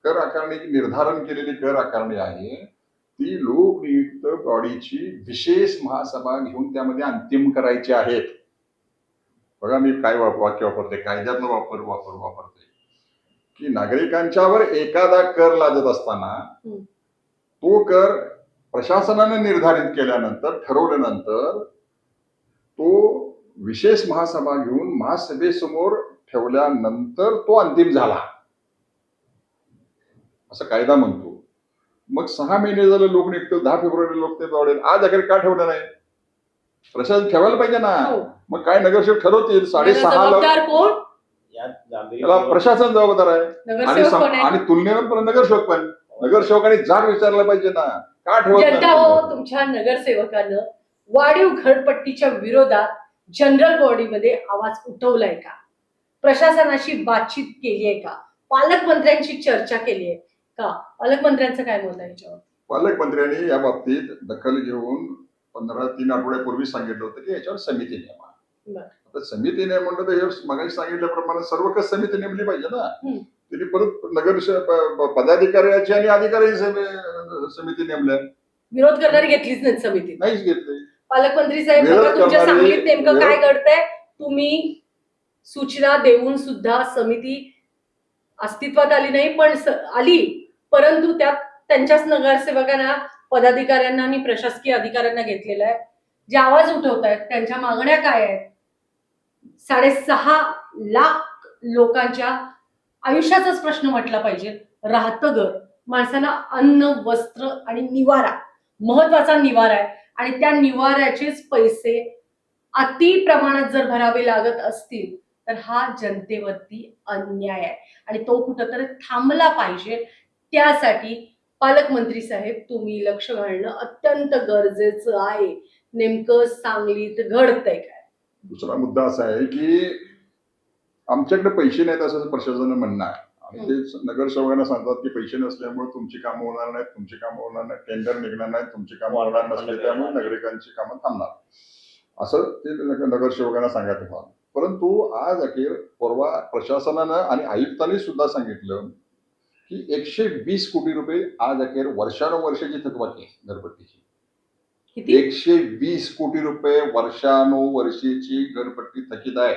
कर आकारणी निर्धारण केलेली कर आकारणी आहे ती लोकनियुक्त बॉडीची विशेष महासभा घेऊन त्यामध्ये अंतिम करायची आहेत. बघा मी काय वाक्य वापरते, कायद्यातलं वापरते की नागरिकांच्यावर एखादा कर लादत असताना तो कर प्रशासनाने निर्धारित केल्यानंतर, ठरवल्यानंतर तो विशेष महासभा घेऊन महासभेसमोर ठेवल्यानंतर तो अंतिम झाला असं कायदा म्हणतो. मग 6 महिने झाले लोकनियुक्त, 10 फेब्रुवारी लोकनियुक्त आवडेल, आज अखेर का ठेवलं नाही? प्रशासन ठेवायला पाहिजे ना. मग काय नगरसेवक ठरवतील 6.5 लाख कोण? त्याला प्रशासन जबाबदार आहे. आणि तुलनेनं पण नगरसेवकांनी जाग विचारला पाहिजे ना, का ठेवत जनता हो, तुमच्या नगरसेवकानं वाढीव घरपट्टीच्या विरोधात जनरल बॉडीमध्ये आवाज उठवलाय का? प्रशासनाशी बातचीत केली आहे का? पालकमंत्र्यांची चर्चा केली आहे का? पालकमंत्र्यांचं काय मत आहे याच्यावर? पालकमंत्र्यांनी या बाबतीत दखल घेऊन 3 आठवड्यापूर्वी सांगितलं होतं की याच्यावर समिती नेमा. आता समिती नेम म्हणलं तर हे मगाशी सांगितल्याप्रमाणे सर्व कस समिती नेमली पाहिजे ना. त्यांनी परत नगरसेवक पदाधिकाऱ्याची आणि अधिकाऱ्यांची समिती नेमल्या. विरोध करणारी घेतलीच नाही समिती, नाहीच घेतली. पालकमंत्री साहेब तुमच्या सांगलीत नेमकं काय घडतंय? तुम्ही सूचना देऊन सुद्धा समिती अस्तित्वात आली नाही, पण आली, परंतु त्यात त्यांच्याच नगरसेवकांना, पदाधिकाऱ्यांना आणि प्रशासकीय अधिकाऱ्यांना घेतलेला आहे. जे आवाज उठवत आहेत त्यांच्या मागण्या काय आहेत? 6.5 लाख लोकांच्या आयुष्याचाच प्रश्न म्हटला पाहिजे. राहतं घर, माणसाला अन्न, वस्त्र आणि निवारा, महत्वाचा निवारा आहे. आणि त्या निवाऱ्याचेच पैसे अति प्रमाणात जर भरावे लागत असतील तर हा जनतेवरती अन्याय आहे आणि तो कुठंतरी थांबला पाहिजे. त्यासाठी पालकमंत्री साहेब तुम्ही लक्ष घालणं अत्यंत गरजेचं आहे. नेमकं सांगलीत घडतंय काय? दुसरा मुद्दा असा आहे की आमच्याकडे पैसे नाहीत असं प्रशासनानं म्हणणं आहे. आणि ते नगरसेवकांना सांगतात की पैसे नसल्यामुळे तुमची कामं होणार नाहीत, तुमची कामं होणार नाही, टेंडर निघणार नाही, तुमची कामं होणार नसले त्यामुळे नागरिकांची कामं थांबणार, असं ते नगरसेवकांना सांगत होता. परंतु आज अखेर परवा प्रशासनानं आणि आयुक्तांनी सुद्धा सांगितलं की 120 कोटी रुपये आज अखेर वर्षानुवर्षाची थकबाकी आहे घरपट्टीची. 120 कोटी रुपये वर्षानुवर्षीची घरपट्टी थकीत आहे.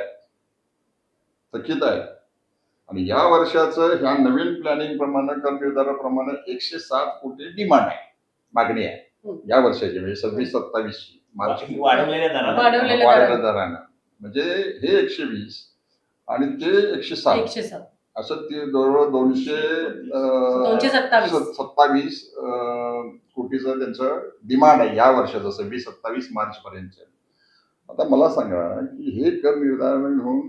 आणि या वर्षाचं ह्या नवीन प्लॅनिंग प्रमाणे, कर निर्धाराप्रमाणे 107 कोटी डिमांड आहे, मागणी आहे. या वर्षाची म्हणजे 26-27 मार्च वाढवलेल्या दरात वाढलेल्या दरानं म्हणजे हे 120 आणि ते 107 107 असं ते जवळजवळ 227 कोटीचं त्यांचं डिमांड आहे या वर्षाचं 26-27 मार्च पर्यंत. आता मला सांगा की हे कर निर्धारण घेऊन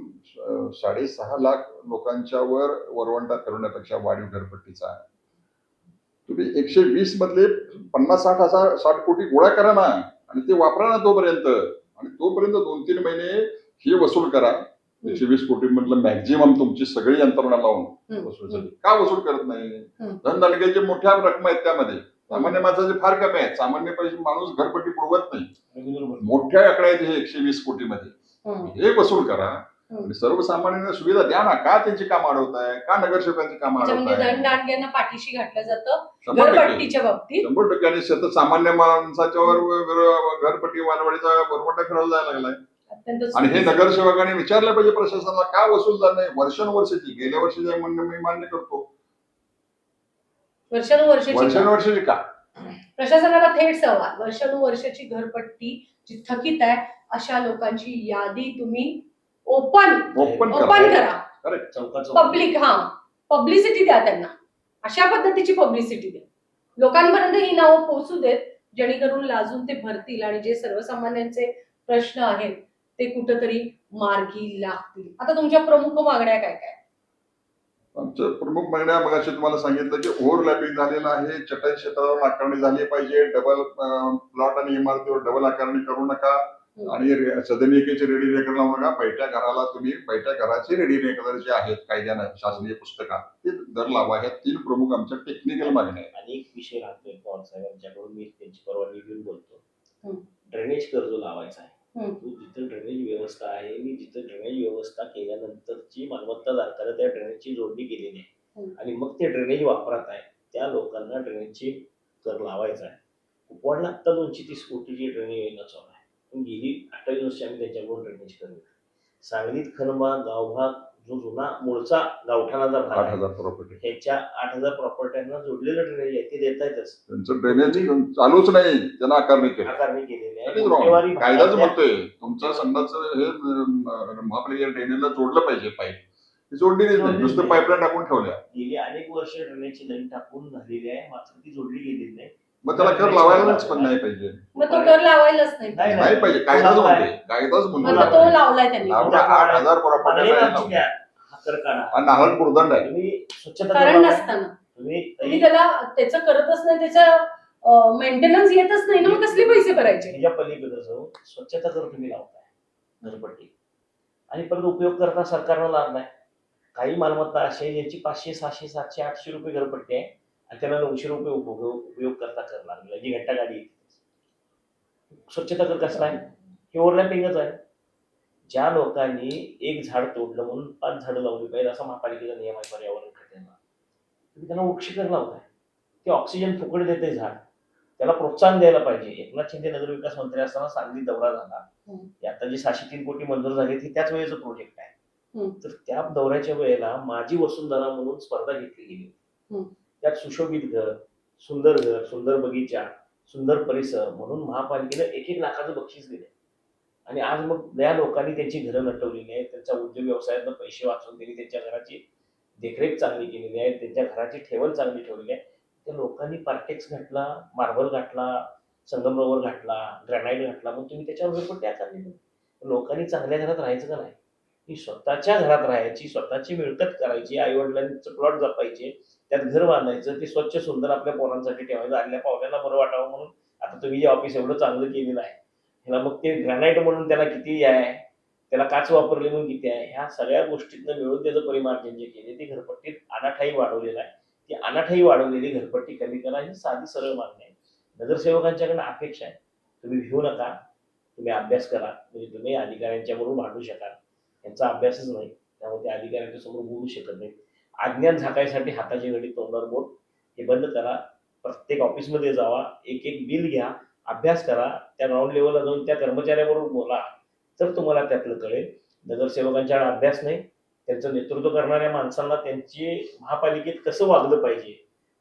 6.5 लाख लोकांच्या वर वरवंटा फिरवण्यापेक्षा वाढीव घरपट्टीचा तुम्ही 120 मधले 50-60 कोटी गोळा करा ना आणि ते वापरा ना तोपर्यंत, आणि तोपर्यंत 2-3 महिने हे वसूल करा. 120 कोटी म्हटलं मॅक्झिमम तुमची सगळी यंत्रणा लावून वसूल झाली. का वसूल करत नाही? धनदानग्याचे मोठ्या रक्कम आहेत त्यामध्ये, सामान्य माणसाचे फार कमी आहेत. सामान्य पैसे माणूस घरपट्टी पुरवत नाही. मोठ्या आकडे आहेत हे 120 कोटी मध्ये. हे वसूल करा आणि सर्वसामान्यांना सुविधा द्या ना. का त्यांची काम अडवताय? का नगरसेवकांची काम अडवताय? धनदानग्यांना पाठीशी घातलं जातं 100% घरपट्टीच्या बाबतीत. 100% आणि सामान्य माणसाच्यावर घरपट्टी वाढवाडीचा वरवंटा खेळवला जायला लागलाय. आणि हे नगरसेवकांनी विचारलं पाहिजे प्रशासनाला का वसूल झालं नाही वर्षानुवर्षाची. गेल्या वर्षीचे म्हणणं मी मान्य करतो, वर्षानुवर्षाची का? प्रशासनाला थेट सवाल, वर्षानुवर्षाची घरपट्टी जी थकीत आहे अशा लोकांची यादी तुम्ही ओपन करा. पब्लिसिटी द्या त्यांना, अशा पद्धतीची पब्लिसिटी द्या. लोकांपर्यंत ही नावं पोहोचू देत जेणेकरून लाजून ते भरतील आणि जे सर्वसामान्यांचे प्रश्न आहेत ते कुठंतरी मार्गी लागतील. आता तुमच्या प्रमुख मागण्या काय काय? आमच्या प्रमुख मागण्या मगाशी तुम्हाला सांगितलं की ओव्हरलॅपिंग झालेलं आहे. चटई क्षेत्रावर आकारणी झाली पाहिजे. डबल प्लॉट आणि इमारतीवर डबल आकारणी करू नका आणि सदनिकेचे रेडिनेकर लावू नका. बैठ्या घराला तुम्ही बैठ्या घराचे रेडिनेकर जे आहेत कायद्यानं शासनीय पुस्तकात ते दर लावा. ह्या 3 प्रमुख आमच्या टेक्निकल मागण्या आहेत. अनेक विषय राहतोय पवार साहेबांच्याकडून, मी त्यांची परवानगी घेऊन बोलतो. ड्रेनेज कर्ज लावायचा आहे. जिथं ड्रेनेज व्यवस्था आहे, मी जिथं ड्रेनेज व्यवस्था केल्यानंतरची मालमत्ताधारकाला त्या ड्रेनेजची जोडणी केलेली आहे आणि मग ते ड्रेनेज वापरत आहे त्या लोकांना ड्रेनेजची कर लावायचा आहे. कुपवाडला आता 230 कोटीची ड्रेनेज योजना चालू आहे. पण गेली 28 वर्ष आम्ही त्याच्याकडून ड्रेनेज करतो. सांगलीत खनबा गावभाग जो जुना मूळचा गावठाणाचा भाग 8,000 प्रॉपर्टी, ह्याच्या 8,000 प्रॉपर्ट्यांना जोडलेलं ड्रेनेज आहे ते देता येतच. त्यांचं ड्रेनेज चालूच नाही, त्यांना आकारणी केलेली आहे. कायदाच म्हणतोय तुमच्या संघाचं हे महापालिकेच्या ड्रेनेजला जोडलं पाहिजे. पाईप जोडली नाही, नुसतं पाईपलाईन टाकून ठेवल्या. गेली अनेक वर्ष ड्रेनेजची लाईन टाकून झालेली आहे, मात्र ती जोडली गेलेली नाही. मग त्याला कर लावायलाच पण नाही पाहिजे. मग तो कर लावायलाच नाही पाहिजे. कायदाच म्हणतोय तो लावलाय त्यांनी. 8,000 प्रॉपर्टी नाहक पुरदंड आहे. स्वच्छता नसताना तुम्ही त्याला त्याचं करतच नाही, त्याचं मेंटेनन्स येतच नाही ना, मग कसले पैसे भरायचे? त्याच्या पलीकडे जाऊ स्वच्छता कर तुम्ही लावताय घरपट्टी आणि परत उपयोग करता सरकारनं लाभ नाही. काही मालमत्ता अशी आहे ज्याची 500, 600, 700, 800 रुपये घरपट्टी आहे आणि त्याला 900 रुपये उपयोग करता कर लागला. जी घंटा गाडी स्वच्छता कर कसला आहे? हे ओव्हरलॅपिंगच आहे. ज्या लोकांनी एक झाड तोडलं म्हणून 5 झाडं लावली पाहिजे असा महापालिकेचा नियम आहे पर्यावरण खात्याला, तुम्ही त्यांना वृक्षीकर लावताय. ते ऑक्सिजन फुकट देते झाड, त्याला प्रोत्साहन द्यायला पाहिजे. एकनाथ शिंदे नगरविकास मंत्री असताना सांगली दौरा झाला. आता जी 603 कोटी मंजूर झाली ती त्याच वेळेचं प्रोजेक्ट आहे. तर त्या दौऱ्याच्या वेळेला माझी वसुंधरा म्हणून स्पर्धा घेतली गेली. त्यात सुशोभित घर, सुंदर बगीचा, सुंदर परिसर म्हणून महापालिकेनं 1-1 लाखाचं बक्षीस दिले. आणि आज मग या लोकांनी त्यांची घरं नटवलेली आहेत, त्यांच्या उद्योग व्यवसायातनं पैसे वाचवून त्यांनी त्यांच्या घराची देखरेख चांगली केलेली आहे, त्यांच्या घराची ठेवण चांगली ठेवलेली आहे. त्या लोकांनी पार्टेक्स घातला, मार्बल घातला, संगमरवर घातला, ग्रॅनाईट घातला, मग तुम्ही त्याच्यावर घरपट्टी आकारली. लोकांनी चांगल्या घरात राहायचं का नाही? ही स्वतःच्या घरात राहायची, स्वतःची मिळकत करायची, आई वडिलांचं प्लॉट जपायचे, त्यात घर बांधायचं, ते स्वच्छ सुंदर आपल्या पोरांसाठी ठेवायचं, आल्या पाहुण्याला बरं वाटावं म्हणून. आता तुम्ही जे ऑफिस एवढं चांगलं केलेलं आहे ह्याला मग ते ग्रॅनाईट म्हणून त्याला किती आहे, त्याला काच वापरली म्हणून किती आहे, ह्या सगळ्या गोष्टीतनं मिळून त्याचं परिमार्जन जे केले ते घरपट्टीत अनाठाई वाढवलेलं आहे. ती अनाठाई वाढवलेली घरपट्टी कमी करा ही साधी सरळ मागणी आहे. नगरसेवकांच्याकडनं अपेक्षा आहे तुम्ही भिवू नका, तुम्ही अभ्यास करा. म्हणजे तुम्ही अधिकाऱ्यांच्या बरोबर भांडू शकाल, यांचा अभ्यासच नाही त्यामुळे ते अधिकाऱ्यांच्या समोर बोलू शकत नाही. अज्ञान झाकायसाठी हाताची घडी तोंडावर बोट हे बंद करा. प्रत्येक ऑफिसमध्ये जावा, एक बिल घ्या, अभ्यास करा, त्या ग्राउंड लेवलला जाऊन त्या कर्मचाऱ्याबरोबर बोला, तर तुम्हाला त्यातलं कळेल. नगरसेवकांच्याकडे अभ्यास नाही, त्यांचं नेतृत्व करणाऱ्या माणसांना त्यांची महापालिकेत कसं वागलं पाहिजे,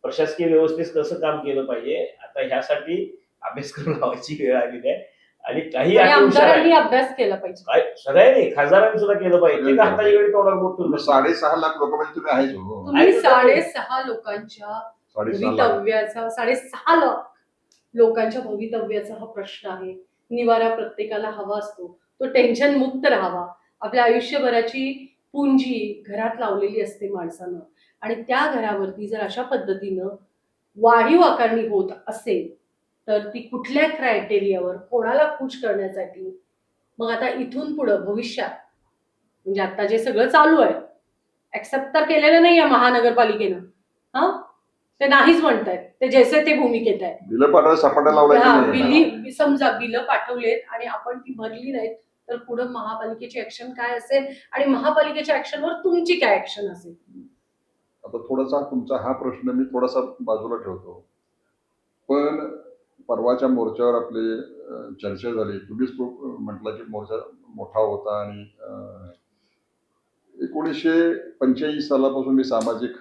प्रशासकीय व्यवस्थेत कसं काम केलं पाहिजे, आता ह्यासाठी अभ्यास करून लावायची वेळ आलेली आहे. आणि काही आणि अटी हुशार आमदारांनी आहेत. अभ्यास केला पाहिजे. काय सगळ्यांनी खासदारांनी सुद्धा केलं पाहिजे. ते का हाताची गडी तोंडावर बोट ठेवून बसले. 6.5 लाख लोक म्हणजे तुम्ही आहेच हो. तुम्ही 6.5 लोकांच्या 6.5 लाख भवितव्याचा 6.5 लाख लोकांच्या भवितव्याचा हा प्रश्न आहे. निवारा प्रत्येकाला हवा असतो, तो टेन्शन मुक्त राहावा. आपल्या आयुष्यभराची पुंजी घरात लावलेली असते माणसानं, आणि त्या घरावरती जर अशा पद्धतीनं वाढीव आकारणी होत असेल तर ती कुठल्या क्रायटेरियावर, कोणाला खुश करण्यासाठी? मग आता इथून पुढं भविष्यात, म्हणजे आता जे सगळं चालू आहे, ऍक्सेप्ट तर केलेलं नाही आहे महानगरपालिकेनं. हा, ते नाहीच म्हणतायत, ते जैसे ते भूमिकेत आहे. बिलं पाठवायला सपाटा लावला की नाही? समजा बिलं पाठवलेत आणि आपण ती भरली नाहीत तर पुढे महापालिकेची ऍक्शन काय असेल, आणि महापालिकेच्या ऍक्शनवर तुमची काय ऍक्शन असेल? आता थोडासा तुमचा हा प्रश्न मी थोडासा बाजूला ठेवतो, पण परवाच्या मोर्चावर आपली चर्चा झाली. तुम्हीच म्हटलं की मोर्चा मोठा होता, आणि 1985 सालापासून मी सामाजिक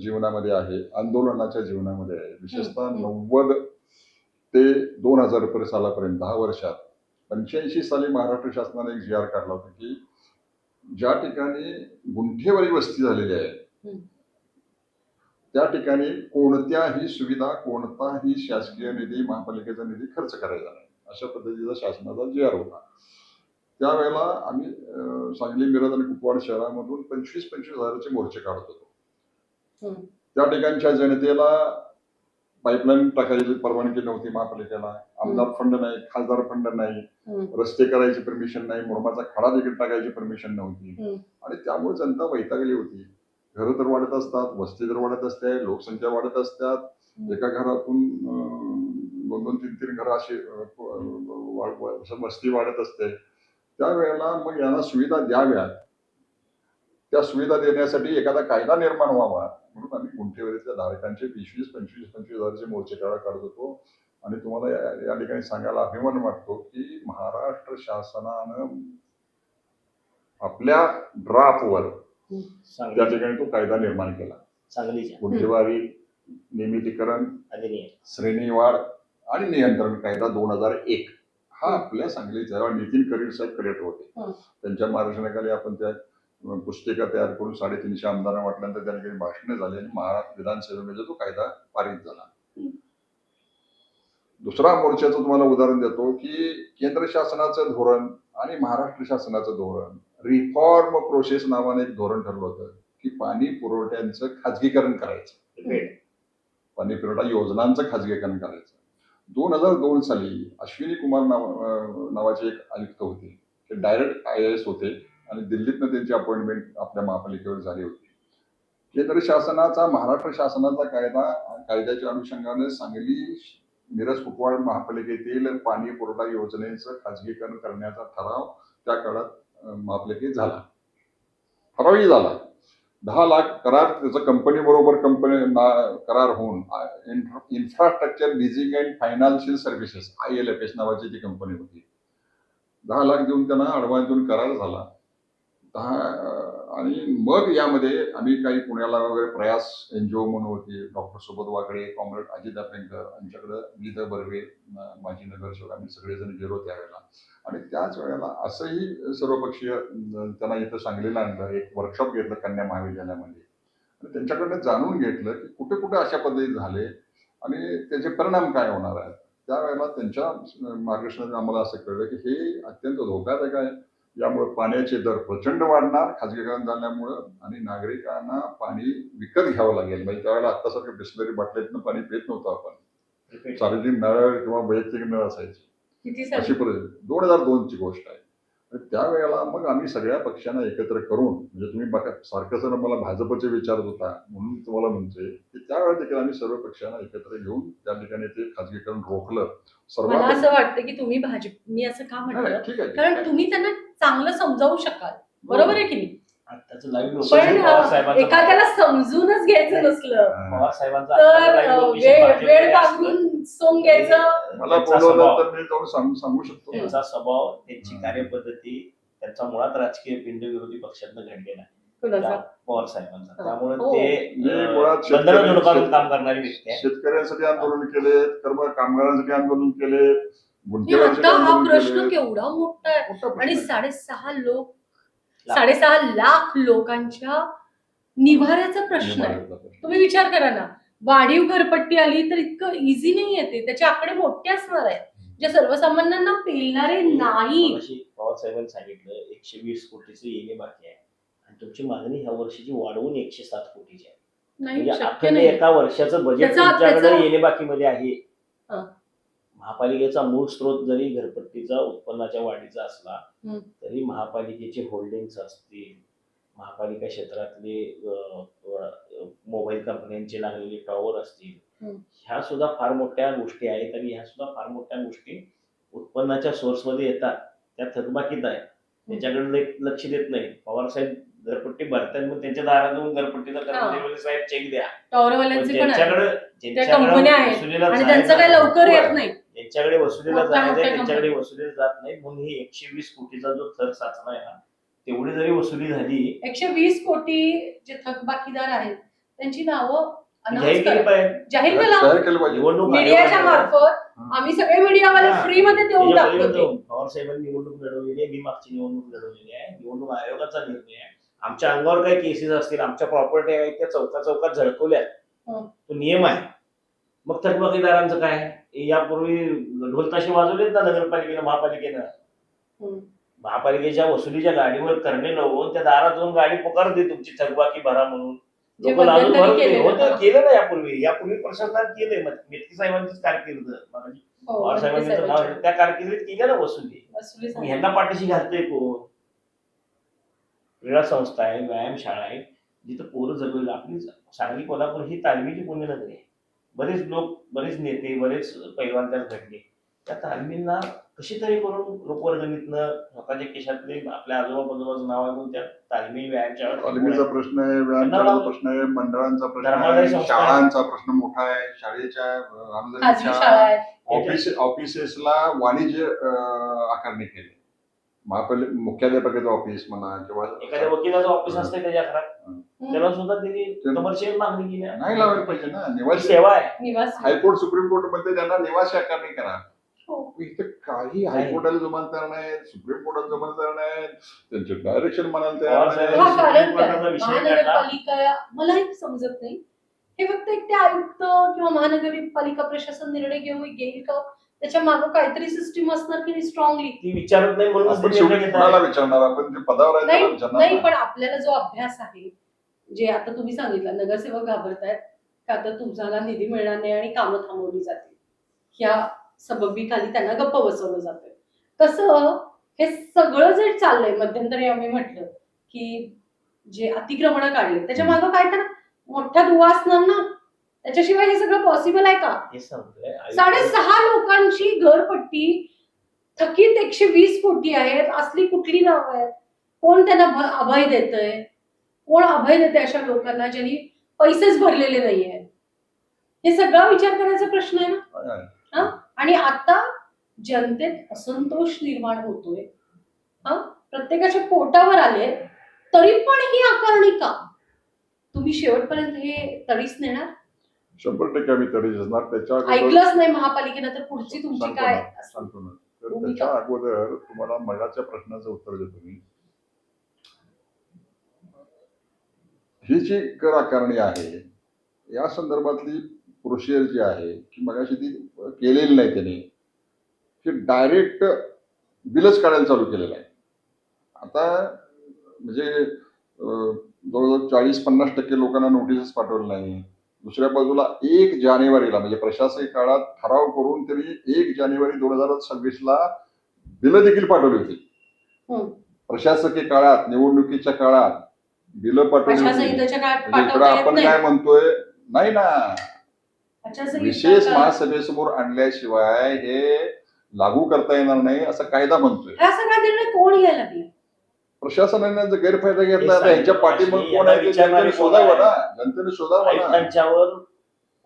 जीवनामध्ये आहे, आंदोलनाच्या जीवनामध्ये आहे. विशेषतः 90 ते 2000 सालापर्यंत 10 वर्षात 85 साली महाराष्ट्र शासनाने एक GR काढला होता की ज्या ठिकाणी गुंठेवारी वस्ती झालेली आहे त्या ठिकाणी कोणत्याही सुविधा, कोणताही शासकीय निधी, महापालिकेचा निधी खर्च करायचा नाही, अशा पद्धतीचा शासनाचा GR होता. त्यावेळेला आम्ही सांगली, मिरज आणि कुपवाड शहरामधून 25-25 हजाराचे मोर्चे काढत होतो. त्या ठिकाणच्या जनतेला पाईपलाईन टाकायची परवानगी नव्हती महापालिकेला, आमदार फंड नाही, खासदार फंड नाही, रस्ते करायची परमिशन नाही, मुरमाचा खडा देखील टाकायची परमिशन नव्हती. आणि त्यामुळे जनता वैतागली होती. घरं तर वाढत असतात, वस्ती तर वाढत असते, लोकसंख्या वाढत असतात, एका घरातून 2-2, 3-3 घरं अशी वस्ती वाढत असते. त्यावेळेला मग यांना सुविधा द्याव्यात, त्या सुविधा देण्यासाठी एखादा कायदा निर्माण व्हावा म्हणून आम्ही गुंठेवारीच्या धारकांचे 20-25 हजाराचे मोर्चे काढत होतो. आणि तुम्हाला या ठिकाणी सांगायला अभिमान वाटतो की महाराष्ट्र शासनानं आपल्या ड्राफ्टवर त्या ठिकाणी तो कायदा निर्माण केला. सांगलीच्या गुंठेवारी नियमितीकरण, अधिनियम, श्रेणीवाढ आणि नियंत्रण कायदा 2001 हा आपल्या सांगलीचा नितीन करीड साहेब कलेक्टर होते. त्यांच्या मार्गदर्शनाखाली आपण त्या पुस्तिका तयार करून 350 आमदारांना वाटल्यानंतर त्या ठिकाणी भाषणे झाली आणि महाराष्ट्र विधानसभेमध्ये तो कायदा पारित झाला. दुसरा मोर्चाचं तुम्हाला उदाहरण देतो की केंद्र शासनाचं धोरण आणि महाराष्ट्र शासनाचं धोरण, रिफॉर्म प्रोसेस नावाने एक धोरण ठरलं होतं की पाणी पुरवठ्यांचं खाजगीकरण करायचं, पाणी पुरवठा योजनांचं खाजगीकरण करायचं. 2002 साली अश्विनी कुमार नावाचे एक आयुक्त होते, ते डायरेक्ट IAS होते आणि दिल्लीतनं त्यांची अपॉइंटमेंट आपल्या महापालिकेवर झाली होती. केंद्र शासनाचा महाराष्ट्र शासनाचा कायद्याच्या अनुषंगाने सांगली, मिरज, कुपवाड महापालिकेतील पाणी पुरवठा योजनेचं खाजगीकरण करण्याचा ठराव त्या काळात महापालिकेत झाला. ठरावही झाला. 10 लाख करार त्याचा कंपनी बरोबर करार होऊन infrastructure leasing and financial services ILFS नावाची ती कंपनी होती. 10 लाख देऊन त्यांना ऍडव्हान्स देऊन करार झाला. आणि मग यामध्ये आम्ही काही पुण्याला वगैरे प्रयास NGO म्हणून होती, डॉक्टर सुबोध वाकडे, कॉम्रेड अजित पेंकर, आमच्याकडं गीता बर्वे, माजी नगरसेवक, आम्ही सगळेजण गेलो त्यावेळेला. आणि त्याच वेळेला असंही सर्वपक्षीय त्यांना इथं सांगलीला आणलं, एक वर्कशॉप घेतलं कन्या महाविद्यालयामध्ये आणि त्यांच्याकडनं जाणून घेतलं की कुठे कुठे अशा पद्धती झाले आणि त्याचे परिणाम काय होणार आहेत. त्यावेळेला त्यांच्या मार्गदर्शनाने आम्हाला असं कळलं की हे अत्यंत धोकादायक आहे. यामुळे पाण्याचे दर प्रचंड वाढणार खाजगीकरण झाल्यामुळं आणि नागरिकांना पाणी विकत घ्यावं लागेल. म्हणजे त्यावेळेला आत्तासारखं बिस्लरी बाटलीतनं पाणी पित नव्हतं आपण, सार्वजनिक नळ किंवा वैयक्तिक नळ असायचे. अशी परिस्थिती 2002 ची गोष्ट आहे. त्यावेळेला मग आम्ही सगळ्या पक्षांना एकत्र करून, म्हणजे तुम्ही बघा सारखं सर मला भाजपचे विचारत होता म्हणून तुम्हाला म्हणतोय की त्यावेळेला देखील आम्ही सर्व पक्षांना एकत्र घेऊन त्या ठिकाणी ते खाजगीकरण रोखलं. मला असं वाटतं की तुम्ही मी असं का म्हटलं, कारण तुम्ही त्यांना चांगलं समजावू शकाल, बरोबर आहे की नाही? पण एखाद्याला समजूनच घ्यायचं नसलं पवार साहेबांचा तर वेळ लागून सोंग घ्यायचं. मला बोलवलं तर मी जाऊन सांगू शकतो. त्यांचा स्वभाव, त्यांची कार्यपद्धती, त्यांचा मुळात राजकीय पिंड विरोधी पक्षातनं घडलेला आहे. कुणाचा? पवार साहेबांचा. हा. त्यामुळे हो. ते मी मुळात बंधनं धुडकावून काम करणारी व्यक्ती आहे. शेतकऱ्यांसाठी आंदोलन केले, कामगारांसाठी आंदोलन केले, आणि गुंठेवाल्यांसाठी आता हा आंदोलन प्रश्न केले. केवढा मोठा आहे मोठा प्रश्न आणि आहे. 6.5 लाख लोकांच्या निवाऱ्याचा प्रश्न आहे. तुम्ही विचार करा ना, वाढीव घरपट्टी आली तर इतकं इझी नाही येते, त्याचे आकडे मोठे असणार आहेत जे सर्वसामान्यांना पेलणारे नाही. मगाशी पवार साहेबांनी सांगितलं 120 कोटीचं येणे बाकी आहे आणि तुमची मागणी ह्या वर्षीची वाढवून 107 कोटीची आहे. नाही म्हणजे शक्य अखंड नाही. एका वर्षाचं बजेट त्याचा- तुमच्याकडे येणे बाकीमध्ये आहे. हा. महापालिकेचा मूळ स्रोत जरी घरपट्टीचा उत्पन्नाच्या वाढीचा असला हम्म. तरी महापालिकेचे होल्डिंग्स असतील, महापालिका क्षेत्रातले मोबाईल कंपन्यांचे लागलेले टॉवर असतील, हम्म. ह्या सुद्धा फार मोठ्या गोष्टी आहेत आणि ह्या सुद्धा फार मोठ्या गोष्टी उत्पन्नाच्या सोर्स मध्ये येतात. त्या थकबाकीत आहे, त्याच्याकडे लक्ष देत नाही. पवार साहेब घरपट्टी भरतात, मग त्यांच्या दारात जाऊन घरपट्टीचा कर्मचारी साहेब चेक द्या. टॉवरवाल्यांचे पण आहे. ज्यांच्याकडे कंपन्या आहेत वसुलीला आणि जायचं त्यांचं काही लवकर नाही, येत नाही. ज्यांच्याकडे वसुलीला मोठ्या- जायचंय मोठ्या त्यांच्याकडे कंपन्या. वसुलीला जात नाही. म्हणून ही 120 कोटीचा जो थर साचलाय ना, तेवढी जरी वसुली झाली 120 कोटी जे थकबाकीदार आहेत त्यांची नावं जाहीर announce केली करा. पाहिजे. जाहीर केला जाहीर केलं पाहिजे. निवडणूक मीडियाच्या आयोगाने- मार्फत आम्ही सगळे मीडियावाले हा. फ्री मध्ये देऊन त्याच्या टाकतो पलीकडे ते. जाऊन पवार साहेबांनी निवडणूक लढवलेली आहे, मी मागची निवडणूक लढवलेली आहे, निवडणूक आयोगाचा निर्णय आहे. आमच्या अंगावर काही केसेस असतील, आमच्या प्रॉपर्टी आहेत त्या चौकात झळकवल्या, हं. तो नियम आहे. मग थकबाकीदारांचं काय? यापूर्वी ढोलताशे वाजवलेत ना नगरपालिकेनं, महापालिकेनं. हं. महापालिकेच्या वसुलीच्या गाडीवर करणे लावून त्या दारात जाऊन गाडी पुकारते तुमची थकबाकी भरा म्हणून. जे लोक लाजून मध्यंतरी भरत नाही. केलेलं. होतं, केलं ना यापूर्वी प्रशासनात केलंय. मेटकी साहेबांचीच कारकीर्द, हो, पवार साहेबांचं नाव साहेबांच्या. त्या कारकिर्दीत केलं ना वसुली. वसुली मग झाली. ह्यांना पाठीशी घालतोय कोण? क्रीडा संस्था आहे, व्यायामशाळा आहे, जिथं पोरं जगवलं. आपली सांगली कोल्हापूर ही तालमीची पुण्यनगरी आहे. बरेच लोक, बरेच नेते, बरेच पैलवान त्यात घडले. त्या तालमींना कशी तरी करून लोकवर्गणीतनं स्वतःच्या केशातले आपल्या आजोबा पंजोबाचं नाव ऐकून त्या तालमी व्यायामशाळा तालमीचा प्रश्न आहे, व्यायामशाळेचा प्रश्न आहे, मंडळांचा प्रश्न धर्मादाय आहे, संस्था. शाळांचा प्रश्न मोठा आहे. शाळेच्या अनुदानित खाजगी शाळा शाळा, आहेत. ऑफिसेसला वाणिज्य आकारणी केली. मुख्याध्यापकाचं ऑफिस म्हणा किंवा एखाद्या वकिलाचं ऑफिस असते त्याच्या घरात, त्याला सुद्धा त्यांनी कमर्शियल मागणी केली आहे. नाही लावायला पाहिजे ना. ही निवासी सेवा आहे. निवास. हायकोर्ट सुप्रीम कोर्ट मध्ये त्यांना निवासी आकारणी करा. हो. इथं काही हायकोर्टाला जमानदार नाही, सुप्रीम कोर्टाला जमानदार नाही, त्यांचे डायरेक्शन म्हणाल तयार पवार साहेब- नाही. हा कारण काय? कोर्टाचा विषय महानगरपालिका मला एक समजत नाही, हे फक्त एक ते आयुक्त किंवा महानगरपालिका प्रशासन निर्णय घेईल का? त्याच्या मागे काहीतरी सिस्टीम असणार की स्ट्रॉंगली. ती विचारत नाही म्हणून आपण शेवटी कुणाला विचारणार? आपण जे पदावर आहे त्याला नाही विचारणार नाही, ना. पण आपल्याला जो अभ्यास आहे, जे आता तुम्ही सांगितलं, नगरसेवक घाबरतायत का आता तुम्हाला निधी मिळणार नाही आणि कामं थांबवली जातील, या सबबी खाली त्यांना गप्प बसवलं जातं. तसं हे सगळं जे चाललंय, मध्यंतरी आम्ही म्हटलं की जे अतिक्रमण काढले त्याच्या मागं काय तर मोठा दुवा असणार ना, त्याच्याशिवाय हे सगळं पॉसिबल आहे का? हे सांगतोय 6.5 लोकांची घरपट्टी थकीत 120 कोटी आहेत. असली कुठली नावं आहेत? कोण त्यांना अभय देतंय? कोण अभय देते अशा लोकांना ज्यांनी पैसेच भरलेले नाहीये? हे सगळा विचार करायचा प्रश्न आहे ना. आहे. आणि आता जनतेत असंतोष निर्माण होतोय. प्रत्येकाच्या पोटावर आले तरी पण ही आकारणी का? तुम्ही शेवटपर्यंत हे तडीच नेणार? 100% आम्ही तरी असणार. त्याच्या अगोदर ऐकलंच नाही महापालिकेनं तर पुढची तुमची सांगतो काय ना, सांगतो ना. तर भूमिका? त्याच्या अगोदर तुम्हाला मगाच्या प्रश्नाचं उत्तर देतो मी. ही जी कर आकारणी आहे या संदर्भातली प्रोसिजर जी आहे की मगाशी ती केलेली नाही त्यांनी, की डायरेक्ट बिलच काढायला चालू केलेलं आहे. आता म्हणजे जवळजवळ 40-50% लोकांना नोटीसच पाठवलं नाही. दुसऱ्या बाजूला 1 जानेवारीला म्हणजे प्रशासकीय काळात ठराव करून त्यांनी 1 जानेवारी 2026ला बिलं देखील पाठवली होती. प्रशासकीय काळात, निवडणुकीच्या काळात बिलं पाठवली होती. आचारसंहितेच्या काळात म्हणजे इकडं पाठवता येत आपण नाही. काय म्हणतोय, नाही ना, आचारसंहिता विशेष काळात- महासभेसमोर आणल्याशिवाय हे लागू करता येणार नाही असं कायदा म्हणतोय. हा सगळा निर्णय कोण घ्यायला लागला? प्रशासनाने जर गैरफायदा घेतला हे तर ह्यांच्या पाठीमागे कोण आहे ते जनतेने शोधावं ना. जनतेने शोधावं ना. आयुक्तांच्यावर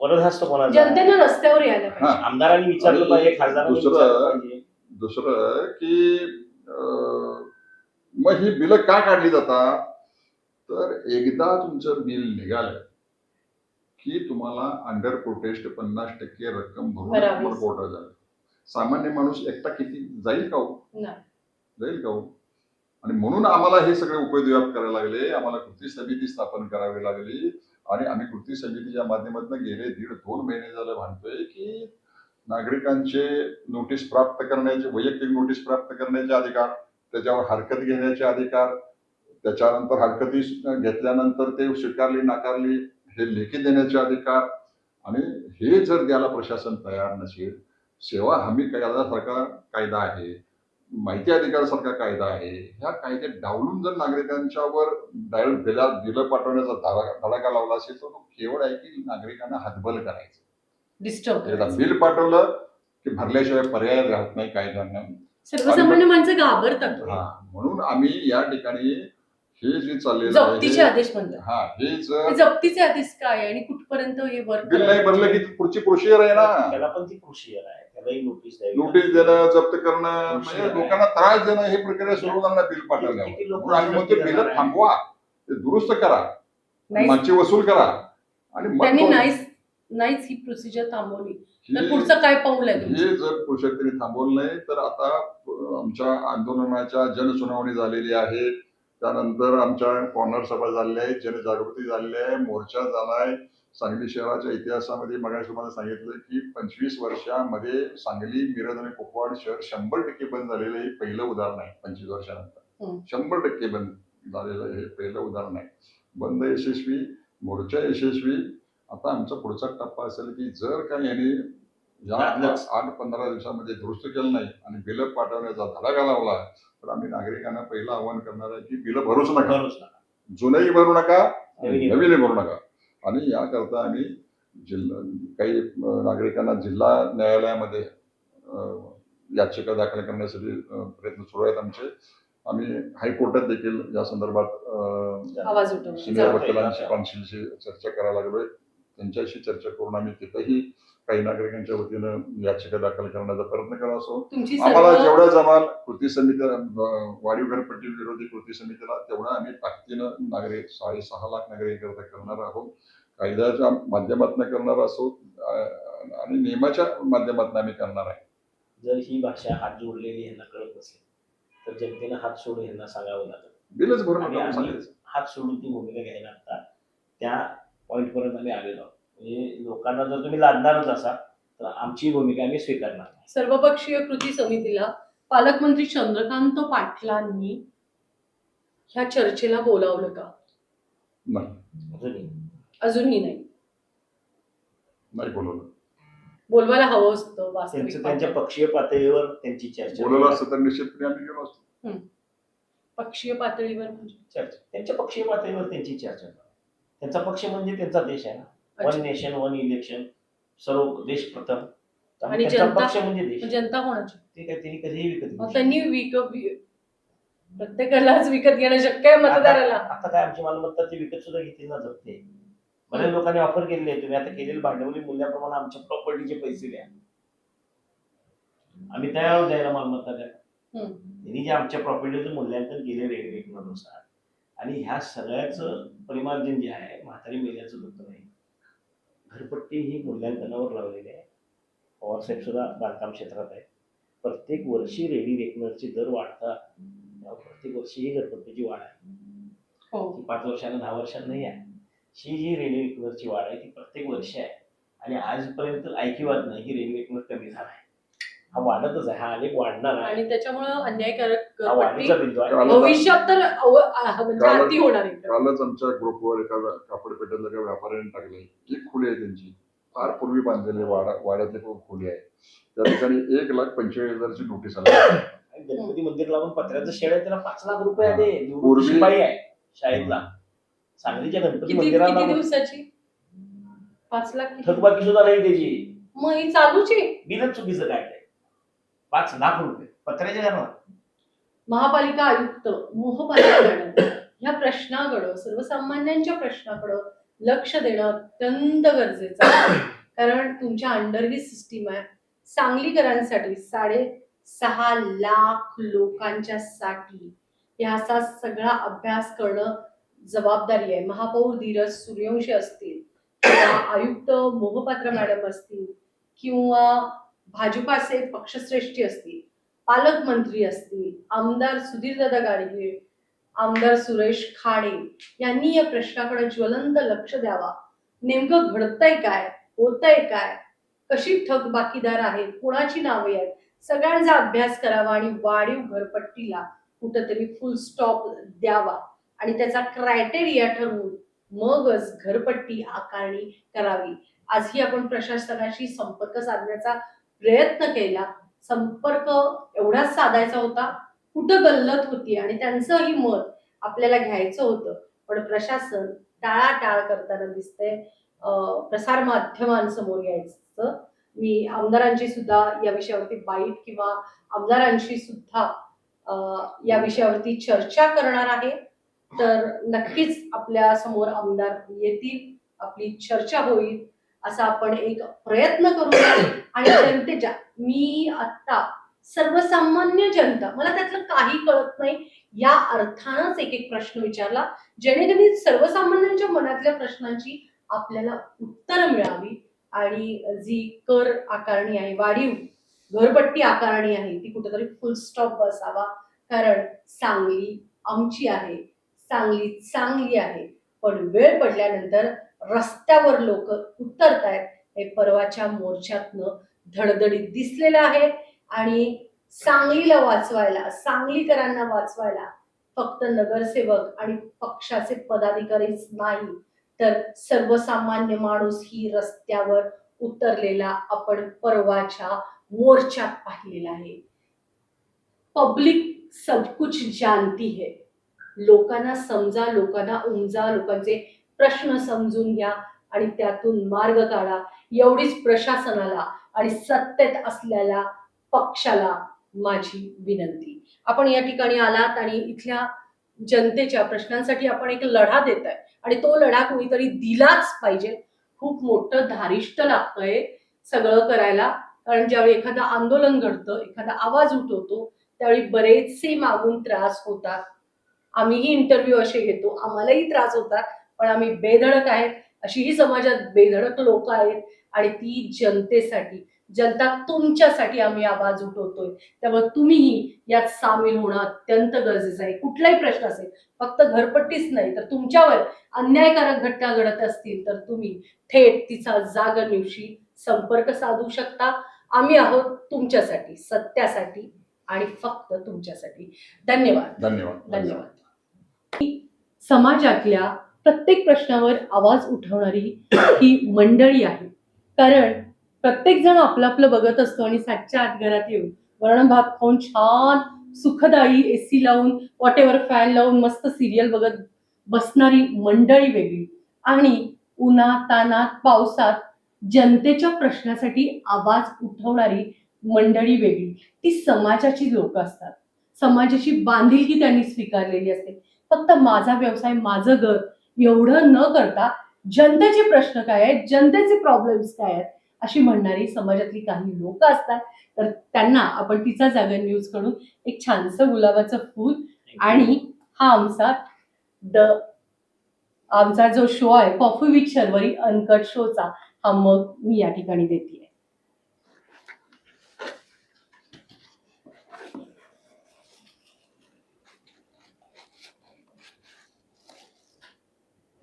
वरदहस्त कोणाचा? जनतेनं रस्त्यावर यायला पाहिजे. हा. आमदारांनी विचारलं पाहिजे, खासदारांनी विचारलं पाहिजे. दुसरं की मग ही बिलं का काढली जातात, तर एकदा तुमचं बिल निघालं की तुम्हाला अंडर प्रोटेस्ट 50% रक्कम भरून भरावीच. तुम्हाला कोर्टात जाईल. सामान्य माणूस एकटा किती जाईल का हो? नाही. जाईल का हो? आणि म्हणून आम्हाला हे सगळे उपद्व्याप करायला लागले. आम्हाला कृती समिती स्थापन करावी लागली आणि आम्ही कृती समितीच्या माध्यमातून गेले 1.5-2 महिने झालं म्हणतोय की नागरिकांचे नोटीस प्राप्त करण्याचे, वैयक्तिक नोटीस प्राप्त करण्याचे अधिकार, त्याच्यावर हरकत घेण्याचे अधिकार, त्याच्यानंतर हरकती घेतल्यानंतर ते स्वीकारली नाकारली हे लेखी देण्याचे अधिकार, आणि हे जर द्यायला प्रशासन तयार नसेल, सेवा हमी कायद्यासारखा कायदा आहे, माहिती अधिकारासारखा कायदा आहे, ह्या कायदे डावलून जर नागरिकांच्यावर डायरेक्ट बिलं पाठवण्याचा धडाका लावला असेल तर तो केवळ आहे की नागरिकांना हातबल करायचं. डिस्टर्ब एकदा बिल पाठवलं की भरल्याशिवाय पर्याय राहत नाही कायद्यांना. सर्वसामान्य माणसं घाबरतात. हा, म्हणून आम्ही या ठिकाणी हे जे चाललेलं जप्तीचे आहे, आदेश म्हणतात. हा, हे जर हे जप्तीचे आदेश काय आहे आणि कुठपर्यंत हे वर्क बिल नाही भरलं की पुढची प्रोसिजर आहे ना. त्याला पण ती प्रोसिजर आहे, त्यालाही नोटीस द्यावी नोटीस देणं, जप्त करणं, प्रोसिजर म्हणजे आहे. लोकांना त्रास देणं हे प्रक्रिया सुरू होणार नाही बिल किती पाठवल्यावर. लोक म्हणून आम्ही म्हणतो बिल आहे. थांबवा, ते दुरुस्त करा, नाही. मागची वसूल करा आणि मग त्यांनी तो- नाहीच ही प्रोसिजर थांबवली तर ही- पुढचं काय पाऊल आहे तुमचं? हे जर प्रोजेक्टने थांबवलं नाही तर आता आमच्या आंदोलनाच्या जनसुनावणी झालेली आहे, त्यानंतर आमच्या कॉर्नर सभा झालेल्या आहेत, जनजागृती झालेली आहे, मोर्चा झालाय. सांगली शहराच्या इतिहासामध्ये मगाशी तुम्हाला सांगितलं की 25 वर्षामध्ये सांगली, मिरज आणि कुपवाड शहर 100% बंद झालेलं हे पहिलं उदाहरण आहे. 25 वर्षानंतर 100% बंद झालेलं हे पहिलं उदाहरण आहे. बंद यशस्वी, मोर्चा यशस्वी. आता आमचा पुढचा टप्पा असेल की जर का यांनी या 8-15 दिवसामध्ये दुरुस्त केलं नाही आणि बिलं पाठवण्याचा धडाका लावला तर आम्ही नागरिकांना पहिलं आवाहन करणार आहे की बिलं भरूच नका, जुनही भरू नका, नवीनही भरू नका. आणि याकरता आम्ही काही नागरिकांना जिल्हा न्यायालयामध्ये याचिका दाखल करण्यासाठी प्रयत्न सुरू आहेत आमचे. आम्ही हायकोर्टात देखील या संदर्भात आवाज उठवला. सिनियर वकिलांशी, काउन्सिलशी चर्चा करायला लागलोय. त्यांच्याशी चर्चा करून आम्ही तिथंही काही नागरिकांच्या वतीनं याचिका दाखल करण्याचा प्रयत्न करत असो. तुमची आम्हाला सर्व जेवढा जमाल कृती समिती, वाढीव घरपट्टी विरोधी कृती समितीला तेवढा आम्ही ताकदीनं नागरिक 6.5 लाख नागरिकांकरता करणार आहोत. कायद्याच्या माध्यमातून करणार असो आणि नियमाच्या माध्यमातून आम्ही करणार आहे. जर ही भाषा हात जोडलेली ह्यांना कळत नसेल तर जनतेनं हात सोडून ह्यांना सांगावं लागतं. बिलच भरून आणि नका आम्ही सांगायचं. हात सोडून ती भूमिका घ्यायला लागतात. त्या पॉईंट पर्यंत आम्ही आलेलो आहोत. म्हणजे लोकांना जर तुम्ही लादणारच असाल तर आमची भूमिका आम्ही स्वीकारणार नाही. सर्वपक्षीय कृती समितीला पालकमंत्री चंद्रकांत पाटलांनी ह्या चर्चेला बोलावलं का? नाही, अजूनही नाही. नाही बोलवलं. बोलवायला हवं असतं त्यांचं वास्तविक त्यांच्या पक्षीय पातळीवर त्यांची चर्चा बोलवलं असतं तर निश्चितपणे आम्ही गेलो असतो. पक्षीय पातळीवर म्हणजे चर्चा त्यांच्या पक्षीय पातळीवर त्यांची चर्चा. त्यांचा पक्ष म्हणजे त्यांचा देश आहे ना. वन नेशन वन इलेक्शन, सर्व देश प्रथम. आणि त्यांचा जनता- पक्ष म्हणजे देश. जनता कोणाची? ते काय त्यांनी कधीही विकत घेऊ मग शकत त्यांनी प्रत्येकालाच विकत घेणं शक्य आहे मतदाराला. आता काय आमची मालमत्ता ती विकत सुद्धा घेतली ना जपते. बऱ्याच लोकांनी ऑफर केलेली आहे, तुम्ही आता केलेलं भांडवली मूल्याप्रमाणे आमच्या प्रॉपर्टीचे पैसे द्या, आम्ही तयार द्यायला मालमत्ता द्या. त्यांनी जे आमच्या प्रॉपर्टीचं मूल्यांकन केले रेग्युलेटनुसार आणि ह्या सगळ्याचं परिमार्जन जे आहे म्हातारी मेल्याचं दुःख नाही. घरपट्टी ही मूल्यांकनावर लावलेली आहे. पवारसाहेब सुद्धा बांधकाम क्षेत्रात आहे. प्रत्येक वर्षी रेडी रेकनरचे दर वाढतात. प्रत्येक वर्षी ही घरपट्टीची वाढ आहे. ती 5 वर्षांना 10 वर्षांना नाही आहे. ही जी रेडी रेकनरची वाढ आहे ती प्रत्येक वर्षी आहे आणि आजपर्यंत ऐकिवात नाही की रेडी रेकनर कमी झाला आहे. हा वाढतच आहे, हा अनेक वाढणार आहे आणि त्याच्यामुळे अन्यायकारक हा वाढीचा बिंदू आहे. भविष्यात तर म्हणजे आरती होणार आहे. कालच आमच्या ग्रुपवर एका कापड पेट्यातल्या एका व्यापाऱ्याने टाकले. एक खोली आहे त्यांची, फार पूर्वी बांधलेली वाड्यातली खोली आहे. त्या ठिकाणी 1,45,000ची नोटीस आली. गणपती मंदिर लावून पत्र्याचं शेड आहे, त्याला 5 लाख रुपये आहे. ते पूर्वी- शिपाई आहे शाळेतला. सांगलीच्या गणपती किती मंदिराला दिवसाची? 5 लाख किती? थकबाकी सुद्धा नाही त्याची. मग ही चालूची बिलच चुकीचं काय ते 5 लाख रुपये पत्र्याच्या घराला. महापालिका आयुक्त, मोहपालिका मॅडम ह्या प्रश्नाकडं, सर्वसामान्यांच्या प्रश्नाकडं लक्ष देणं अत्यंत गरजेचं आहे. कारण तुमच्या अंडर ही सिस्टीम आहे. सांगलीकरांसाठी 6.5 लाख लोकांच्या साठी ह्याचा सगळा अभ्यास करणं जबाबदारी आहे. महापौर धीरज सूर्यवंशी असतील किंवा आयुक्त मोहपात्र मॅडम असतील किंवा भाजपाचे पक्षश्रेष्ठी असतील, पालकमंत्री असतील, आमदार सुधीरदादा गाडगे, आमदार सुरेश खाडे यांनी या प्रश्नाकडे ज्वलंत लक्ष द्यावा. नेमकं घडतंय काय, होतंय काय, कशी थकबाकीदार आहेत, कोणाची नावे आहेत, सगळ्यांचा अभ्यास करावा आणि वाढीव घरपट्टीला कुठंतरी फुल स्टॉप द्यावा आणि त्याचा क्रायटेरिया ठरवून मगच घरपट्टी आकारणी करावी. आजही आपण प्रशासनाशी संपर्क साधण्याचा प्रयत्न केला. संपर्क एवढाच साधायचा होता, कुठं गल्लत होती आणि त्यांचंही मत आपल्याला घ्यायचं होतं, पण प्रशासन टाळाटाळ करताना दिसतंय. प्रसार माध्यमांसमोर यायचं. मी आमदारांची सुद्धा या विषयावरती बाईट किंवा आमदारांशी सुद्धा या विषयावरती चर्चा करणार आहे. तर नक्कीच आपल्या समोर आमदार येतील, आपली चर्चा होईल, असा आपण एक प्रयत्न करूया. आणि जनतेच्या, मी आता सर्वसामान्य जनता, मला त्यातलं काही कळत नाही या अर्थानंच एक एक प्रश्न विचारला, जेणेकरून सर्वसामान्यांच्या मनातल्या प्रश्नांची आपल्याला उत्तरं मिळावी आणि जी कर आकारणी आहे, वाढीव घरपट्टी आकारणी आहे, ती कुठेतरी फुल स्टॉप बसावा. कारण सांगली आमची आहे, सांगली चांगली आहे, पण वेळ पडल्यानंतर रस्त्यावर लोक उतरतायत हे परवाच्या मोर्चातनं धडधडीत दिसलेलं आहे. आणि सांगलीला वाचवायला, सांगलीकरांना वाचवायला फक्त नगरसेवक आणि पक्षाचे पदाधिकारीच नाही, तर सर्वसामान्य माणूस ही रस्त्यावर उतरलेला आपण परवाच्या मोर्चात पाहिलेला आहे. पब्लिक सब कुछ जानती है. लोकांना समजा, लोकांना उमजा, लोकांचे प्रश्न समजून घ्या आणि त्यातून मार्ग काढा, एवढीच प्रशासनाला आणि सत्तेत असलेल्या पक्षाला माझी विनंती. आपण या ठिकाणी आलात आणि इथल्या जनतेच्या प्रश्नांसाठी आपण एक लढा देताय आणि तो लढा कोणीतरी दिलाच पाहिजे. खूप मोठं धारिष्ट लागतंय सगळं करायला, कारण ज्यावेळी एखादं आंदोलन घडतं, एखादा आवाज उठवतो, त्यावेळी बरेचसे मागून त्रास होतात. आम्हीही इंटरव्ह्यू असे घेतो, आम्हालाही त्रास होतात, पण आम्ही बेधडक आहेत. अशीही समाजात बेधडक लोक आहेत आणि ती जनतेसाठी, जनता तुमच्यासाठी आम्ही आवाज उठवतोय. त्यामुळे तुम्हीही यात सामील होणं अत्यंत गरजेचं आहे. कुठलाही प्रश्न असेल, फक्त घरपट्टीच नाही, तर तुमच्यावर अन्यायकारक घटना घडत असतील तर तुम्ही थेट तिचा जागनिवशी संपर्क साधू शकता. आम्ही आहोत तुमच्यासाठी, सत्यासाठी आणि फक्त तुमच्यासाठी. धन्यवाद. धन्यवाद. धन्यवाद. समाजातल्या प्रत्येक प्रश्नावर आवाज उठवणारी ही मंडळी आहे. कारण प्रत्येक जण आपलं आपलं बघत असतो आणि 7च्या आत घरात येऊन वरण भात खाऊन छान सुखदायी एसी लावून व्हॉट एव्हर फॅन लावून मस्त सिरियल बघत बसणारी मंडळी वेगळी आणि उन्हात तानात पावसात जनतेच्या प्रश्नासाठी आवाज उठवणारी मंडळी वेगळी. ती समाजाची लोक असतात. समाजाची बांधिलकी त्यांनी स्वीकारलेली असते. फक्त माझा व्यवसाय, माझं घर एवढं न करता जनतेचे प्रश्न काय आहेत, जनतेचे प्रॉब्लेम्स काय आहेत अशी म्हणणारी समाजातली काही लोक असतात. तर त्यांना आपण तिचा जागा न्यूज कडून एक छानसं गुलाबाचं फूल आणि हा आमचा जो शो आहे कॉफी विथ शर्वरी अनकट शोचा हा मग मी या ठिकाणी देते.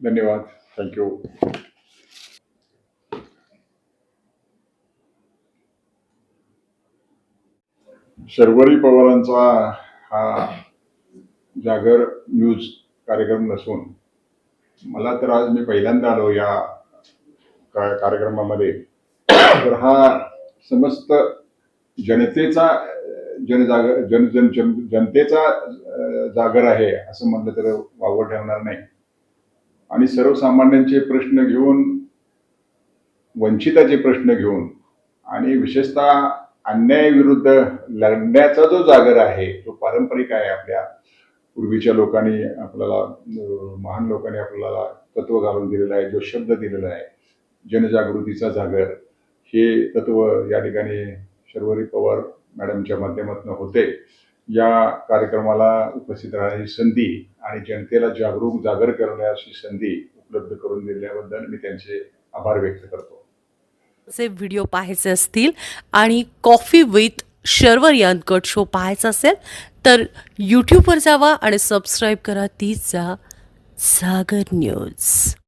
धन्यवाद. थँक्यू. शर्वरी पवारांचा हा जागर न्यूज कार्यक्रम नसून मला तर आज मी पहिल्यांदा आलो या कार्यक्रमामध्ये. तर हा समस्त जनतेचा जनतेचा जागर आहे असं म्हटलं तर वावगं ठरणार नाही. आणि सर्वसामान्यांचे प्रश्न घेऊन, वंचिताचे प्रश्न घेऊन आणि विशेषतः अन्यायाविरुद्ध लढण्याचा जो जागर आहे तो पारंपरिक आहे. आपल्या पूर्वीच्या लोकांनी आपल्याला, महान लोकांनी आपल्याला तत्व घालून दिलेलं आहे, जो शब्द दिलेला आहे जनजागृतीचा जागर, हे तत्व या ठिकाणी शर्वरी पवार मॅडमच्या माध्यमातून होते. या कार्यक्रमाला उपस्थित राहण्याची संधी आणि जनतेला जागर करण्याची संधी उपलब्ध करून दिल्याबद्दल मी त्यांचे आभार व्यक्त करतो. चे व्हिडिओ पाहायचे असतील आणि coffee with Sharvari uncut show पाहायचा असेल तर यूट्यूबवर जावा आणि सबस्क्राईब करा. तीच जा सागर न्यूज.